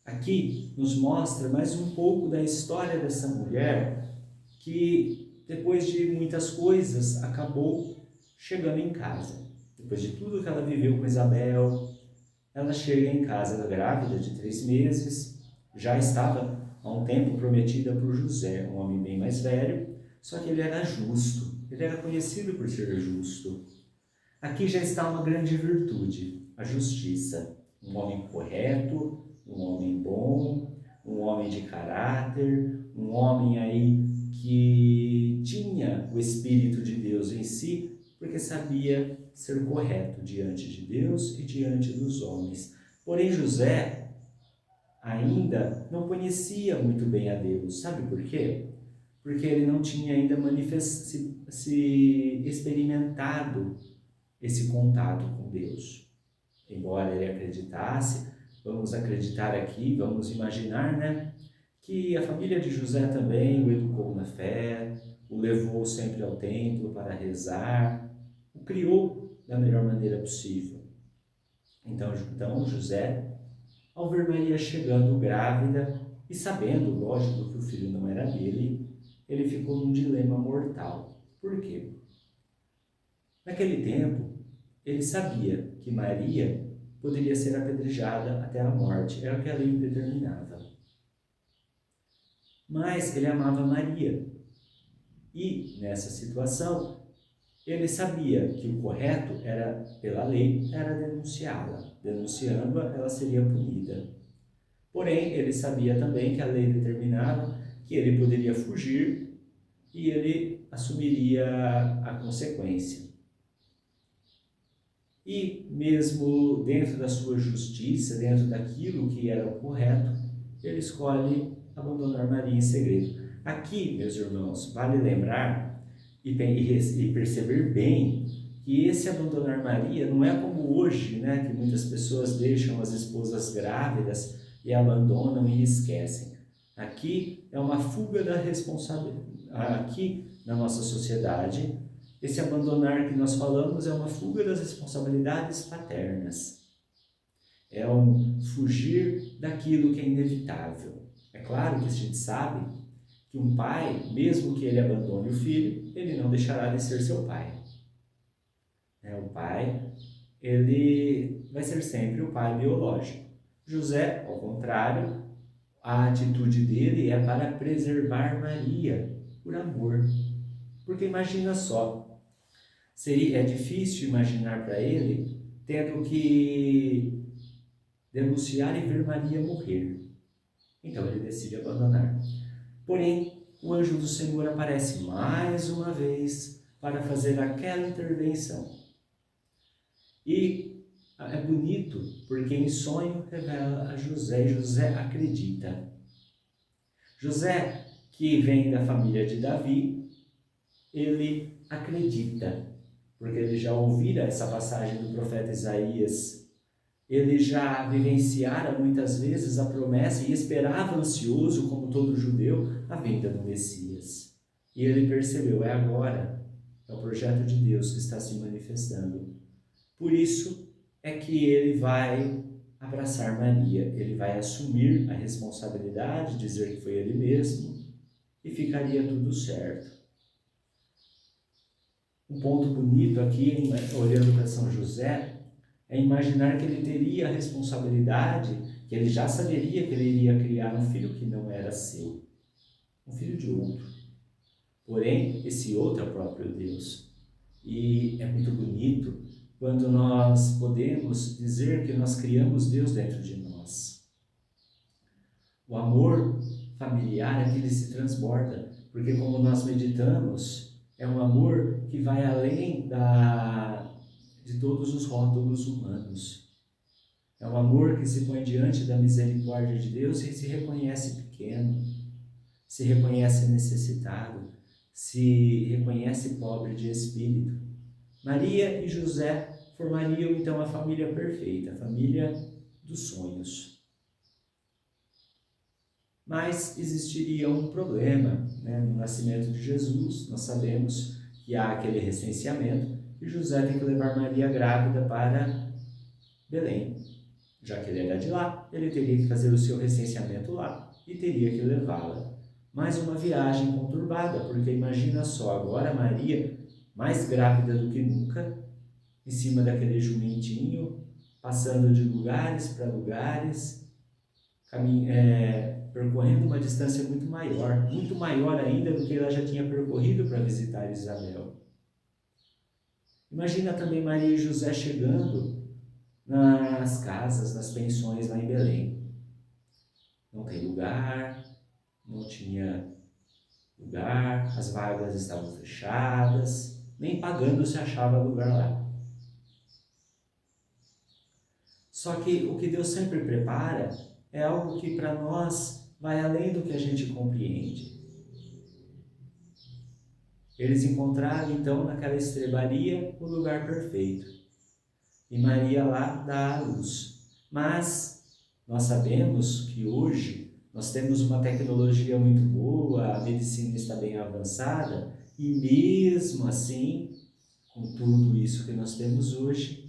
[SPEAKER 1] Aqui nos mostra mais um pouco da história dessa mulher que, depois de muitas coisas, acabou chegando em casa. Depois de tudo que ela viveu com Isabel, ela chega em casa grávida de 3 meses, já estava há um tempo prometida por José, um homem bem mais velho, só que ele era justo, ele era conhecido por ser justo. Aqui já está uma grande virtude, a justiça. Um homem correto, um homem bom, um homem de caráter, um homem aí que tinha o Espírito de Deus em si, porque sabia ser correto diante de Deus e diante dos homens. Porém, José ainda não conhecia muito bem a Deus. Sabe por quê? Porque ele não tinha ainda se experimentado esse contato com Deus. Embora ele acreditasse, vamos acreditar aqui, vamos imaginar, né? Que a família de José também o educou na fé, o levou sempre ao templo para rezar, o criou da melhor maneira possível. Então José, ao ver Maria chegando grávida e sabendo, lógico, que o filho não era dele, ele ficou num dilema mortal. Por quê? Naquele tempo, ele sabia que Maria poderia ser apedrejada até a morte, era o que a lei determinava. Mas ele amava Maria. E, nessa situação, ele sabia que o correto era, pela lei, era denunciá-la. Denunciando-a, ela seria punida. Porém, ele sabia também que a lei determinava que ele poderia fugir e ele assumiria a consequência. E, mesmo dentro da sua justiça, dentro daquilo que era o correto, ele escolhe abandonar Maria em segredo. Aqui, meus irmãos, vale lembrar e perceber bem que esse abandonar Maria não é como hoje, né, que muitas pessoas deixam as esposas grávidas e abandonam e esquecem. Aqui é uma fuga da responsabilidade. Aqui, na nossa sociedade, esse abandonar que nós falamos é uma fuga das responsabilidades paternas. É um fugir daquilo que é inevitável. É claro que a gente sabe que um pai, mesmo que ele abandone o filho, ele não deixará de ser seu pai. O pai ele vai ser sempre o pai biológico. José, ao contrário, a atitude dele é para preservar Maria, por amor. Porque imagina só, é difícil imaginar para ele tendo que denunciar e ver Maria morrer. Então ele decide abandonar. Porém, o anjo do Senhor aparece mais uma vez para fazer aquela intervenção. E é bonito, porque em sonho revela a José, e José acredita. José, que vem da família de Davi, ele acredita, porque ele já ouvira essa passagem do profeta Isaías, ele já vivenciara muitas vezes a promessa e esperava ansioso, como todo judeu, a vinda do Messias. E ele percebeu, é agora, é o projeto de Deus que está se manifestando. Por isso é que ele vai abraçar Maria, ele vai assumir a responsabilidade, dizer que foi ele mesmo, e ficaria tudo certo. Um ponto bonito aqui, olhando para São José, é imaginar que ele teria a responsabilidade, que ele já saberia que ele iria criar um filho que não era seu, um filho de outro. Porém, esse outro é o próprio Deus. E é muito bonito quando nós podemos dizer que nós criamos Deus dentro de nós. O amor familiar é que ele se transborda, porque como nós meditamos, é um amor que vai além de todos os rótulos humanos. É um amor que se põe diante da misericórdia de Deus e se reconhece pequeno, se reconhece necessitado, se reconhece pobre de espírito. Maria e José formariam então a família perfeita, a família dos sonhos. Mas existiria um problema, né? No nascimento de Jesus, nós sabemos que há aquele recenseamento e José tem que levar Maria grávida para Belém. Já que ele era de lá, ele teria que fazer o seu recenseamento lá e teria que levá-la. Mais uma viagem conturbada, porque imagina só, agora Maria, mais grávida do que nunca, em cima daquele jumentinho, passando de lugares para lugares, percorrendo uma distância muito maior ainda do que ela já tinha percorrido para visitar Isabel. Imagina também Maria e José chegando nas casas, nas pensões lá em Belém. Não tem lugar, não tinha lugar, as vagas estavam fechadas, nem pagando se achava lugar lá. Só que o que Deus sempre prepara é algo que para nós vai além do que a gente compreende. Eles encontraram então naquela estrebaria o lugar perfeito. E Maria lá dá à luz. Mas nós sabemos que hoje nós temos uma tecnologia muito boa, a medicina está bem avançada, e mesmo assim, com tudo isso que nós temos hoje,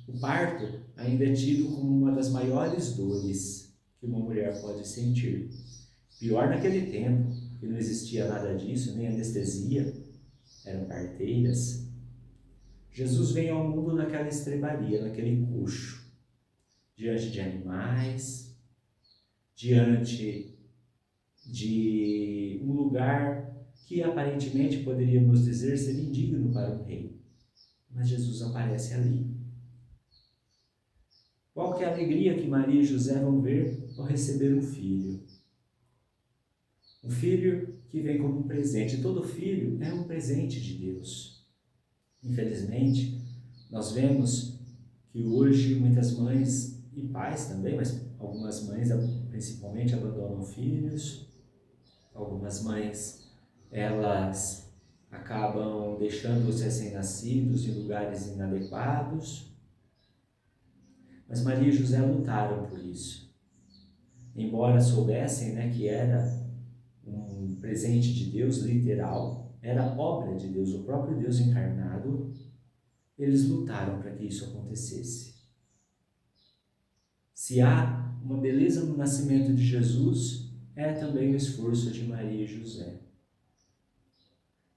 [SPEAKER 1] o parto ainda é tido como uma das maiores dores que uma mulher pode sentir. Pior naquele tempo, que não existia nada disso, nem anestesia, eram parteiras. Jesus vem ao mundo naquela estrebaria, naquele coxo, diante de animais, diante de um lugar que aparentemente poderíamos dizer ser indigno para um rei. Mas Jesus aparece ali. Qual que é a alegria que Maria e José vão ver ao receber um filho? Um filho que vem como um presente. Todo filho é um presente de Deus. Infelizmente, nós vemos que hoje muitas mães e pais também, mas algumas mães principalmente abandonam filhos. Algumas mães, elas acabam deixando os recém-nascidos em lugares inadequados. Mas Maria e José lutaram por isso. Embora soubessem, né, que era um presente de Deus literal, era obra de Deus, o próprio Deus encarnado, eles lutaram para que isso acontecesse. Se há uma beleza no nascimento de Jesus, é também o esforço de Maria e José.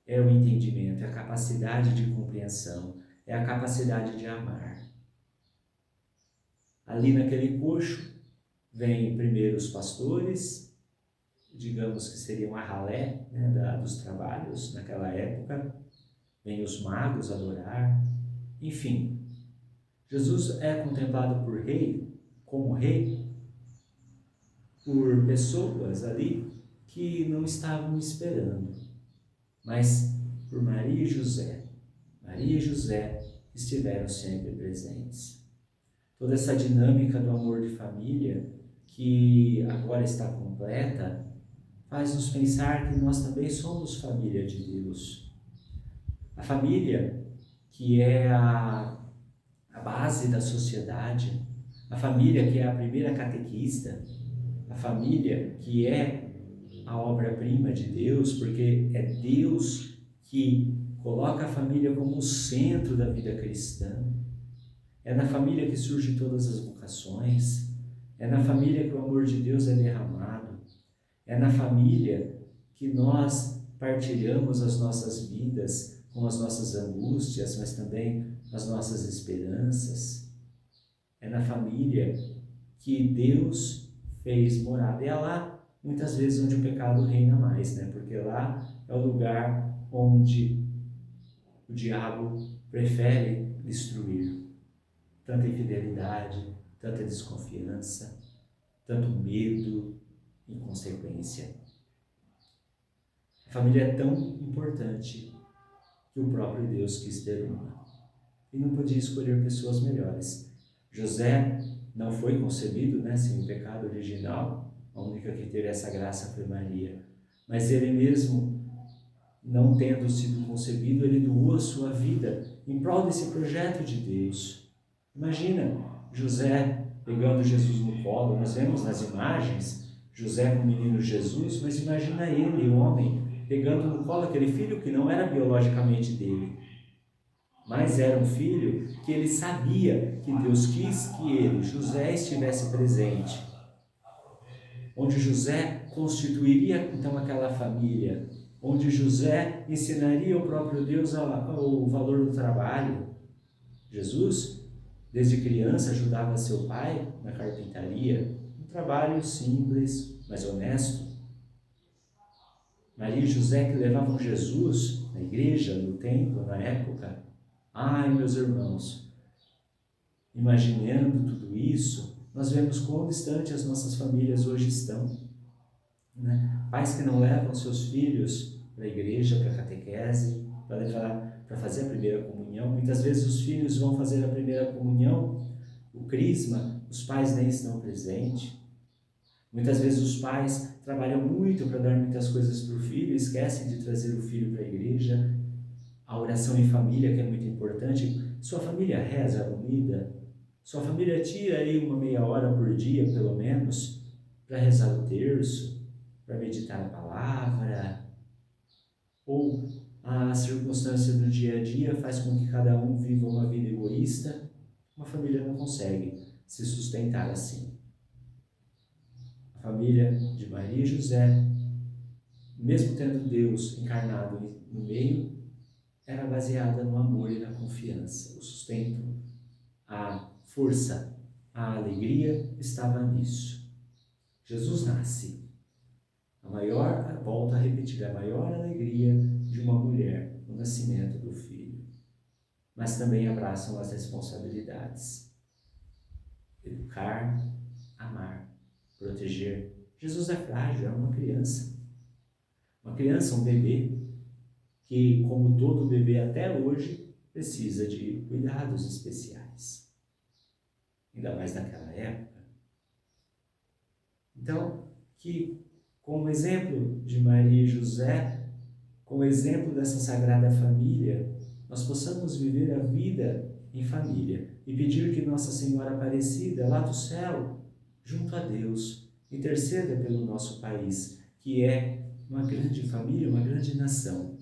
[SPEAKER 1] É o entendimento, é a capacidade de compreensão,
[SPEAKER 2] é a capacidade de amar. Ali naquele coxo, vêm primeiro os pastores, digamos que seriam a ralé, né, dos trabalhos naquela época, vêm os magos adorar, enfim. Jesus é contemplado como rei, por pessoas ali que não estavam esperando, mas por Maria e José. Maria e José estiveram sempre presentes. Toda essa dinâmica do amor de família, que agora está completa, faz-nos pensar que nós também somos família de Deus. A família, que é a base da sociedade, a família que é a primeira catequista, a família que é a obra-prima de Deus, porque é Deus que coloca a família como o centro da vida cristã. É na família que surgem todas as vocações, é na família que o amor de Deus é derramado, é na família que nós partilhamos as nossas vidas com as nossas angústias, mas também as nossas esperanças. É na família que Deus fez morada. E é lá, muitas vezes, onde o pecado reina mais, né? Porque lá é o lugar onde o diabo prefere destruir. Tanta infidelidade, tanta desconfiança, tanto medo, inconsequência. A família é tão importante que o próprio Deus quis ter uma. E não podia escolher pessoas melhores. José não foi concebido, sem o pecado original, a única que teve essa graça foi Maria. Mas ele mesmo, não tendo sido concebido, ele doou a sua vida em prol desse projeto de Deus. Imagina José pegando Jesus no colo, nós vemos nas imagens José com o menino Jesus, mas imagina ele, o homem, pegando no colo aquele filho que não era biologicamente dele, mas era um filho que ele sabia que Deus quis que ele, José, estivesse presente. Onde José constituiria então aquela família, onde José ensinaria o próprio Deus o valor do trabalho. Jesus, desde criança, ajudava seu pai na carpintaria, um trabalho simples, mas honesto. Maria e José que levavam Jesus na igreja, no templo, na época. Ai, meus irmãos, imaginando tudo isso, nós vemos quão distante as nossas famílias hoje estão. Pais que não levam seus filhos para a igreja, para a catequese, para fazer a primeira comunhão. Muitas vezes os filhos vão fazer a primeira comunhão, o crisma, os pais nem estão presentes. Muitas vezes os pais trabalham muito para dar muitas coisas para o filho, esquecem de trazer o filho para a igreja. A oração em família, que é muito importante. Sua família reza unida? Sua família tira aí uma meia hora por dia, pelo menos, para rezar o terço, para meditar a palavra? Ou a circunstância do dia a dia faz com que cada um viva uma vida egoísta? Uma família não consegue se sustentar assim. A família de Maria e José, mesmo tendo Deus encarnado no meio, era baseada no amor e na confiança. O sustento, a força, a alegria estava nisso. Jesus nasce. Volto a repetir, a maior alegria de uma mulher, o nascimento do filho. Mas também abraçam as responsabilidades. Educar, amar, proteger. Jesus é frágil, é uma criança. Uma criança, um bebê, que, como todo bebê até hoje, precisa de cuidados especiais. Ainda mais naquela época. Então, que como exemplo de Maria e José, como exemplo dessa Sagrada Família, nós possamos viver a vida em família e pedir que Nossa Senhora Aparecida, lá do céu, junto a Deus, interceda pelo nosso país, que é uma grande família, uma grande nação,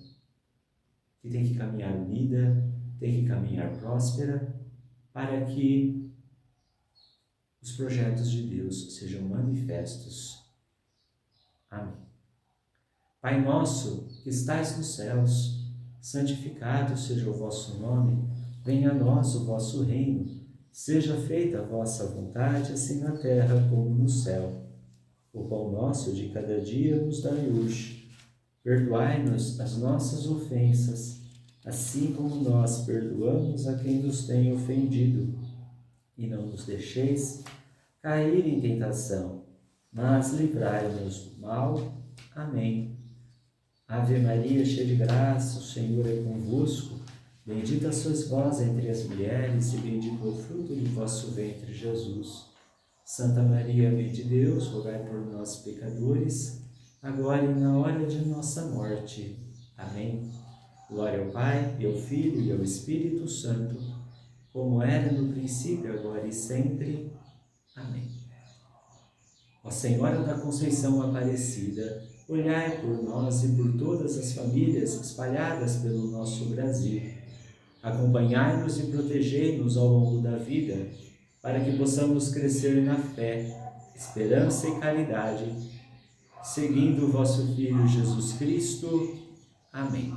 [SPEAKER 2] que tem que caminhar unida, tem que caminhar próspera, para que os projetos de Deus sejam manifestos. Amém. Pai nosso, que estais nos céus, santificado seja o vosso nome, Venha a nós o vosso reino, seja feita a vossa vontade, assim na terra como no céu. O pão nosso de cada dia nos dai hoje. Perdoai-nos as nossas ofensas, assim como nós perdoamos a quem nos tem ofendido. E não nos deixeis cair em tentação, mas livrai-nos do mal. Amém. Ave Maria, cheia de graça, o Senhor é convosco. Bendita sois vós entre as mulheres, e bendito é o fruto do vosso ventre, Jesus. Santa Maria, Mãe de Deus, rogai por nós, pecadores, agora e na hora de nossa morte. Amém. Glória ao Pai, e ao Filho, e ao Espírito Santo, como era no princípio, agora e sempre. Amém. Ó Senhora da Conceição Aparecida, olhai por nós e por todas as famílias espalhadas pelo nosso Brasil. Acompanhai-nos e protegei-nos ao longo da vida, para que possamos crescer na fé, esperança e caridade, seguindo o vosso Filho Jesus Cristo. Amém.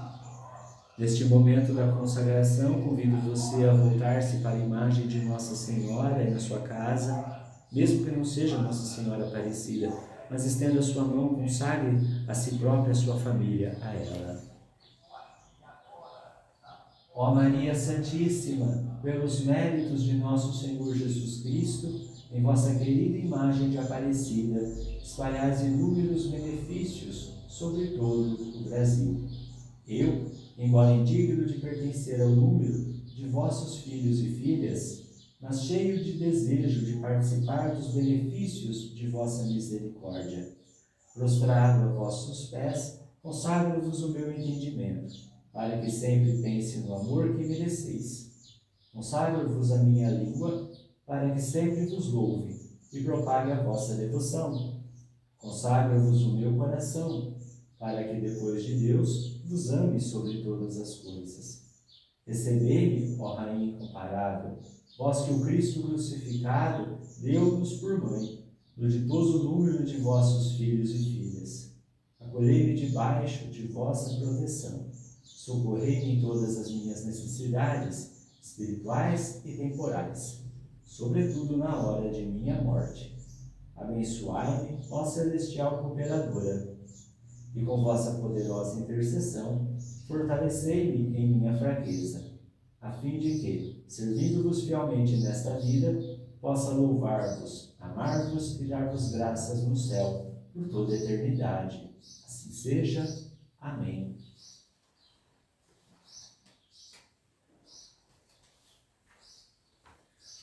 [SPEAKER 2] Neste momento da consagração, convido você a voltar-se para a imagem de Nossa Senhora aí na sua casa, mesmo que não seja Nossa Senhora Aparecida, mas estenda a sua mão, consagre a si própria, a sua família, a ela. Ó Maria Santíssima, pelos méritos de nosso Senhor Jesus Cristo, em vossa querida imagem de Aparecida, espalhais inúmeros benefícios sobre todo o Brasil. Eu, embora indigno de pertencer ao número de vossos filhos e filhas, mas cheio de desejo de participar dos benefícios de vossa misericórdia, prostrado a vossos pés, consagro-vos o meu entendimento, para que sempre pense no amor que mereceis. Consagro-vos a minha língua, para que sempre vos louve e propague a vossa devoção. Consagro-vos o meu coração, para que depois de Deus vos ame sobre todas as coisas. Recebei-me, ó Rainha incomparável, vós que o Cristo crucificado deu-nos por mãe, do ditoso número de vossos filhos e filhas. Acolhei-me debaixo de vossa proteção. Socorrei-me em todas as minhas necessidades, espirituais e temporais, sobretudo na hora de minha morte. Abençoai-me, ó celestial cooperadora, e com vossa poderosa intercessão, fortalecei-me em minha fraqueza, a fim de que, servindo-vos fielmente nesta vida, possa louvar-vos, amar-vos e dar-vos graças no céu por toda a eternidade. Assim seja. Amém.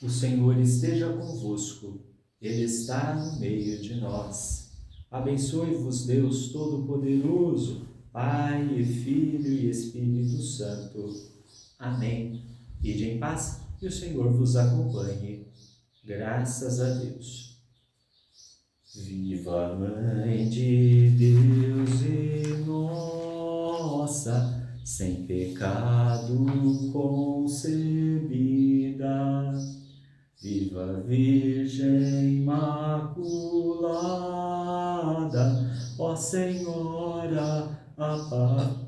[SPEAKER 2] O Senhor esteja convosco, Ele está no meio de nós. Abençoe-vos Deus Todo-Poderoso, Pai e Filho e Espírito Santo. Amém. Ide em paz e o Senhor vos acompanhe. Graças a Deus. Viva a Mãe de Deus e nossa, sem pecado concebida. Viva a Virgem Imaculada, ó Senhora Aparecida.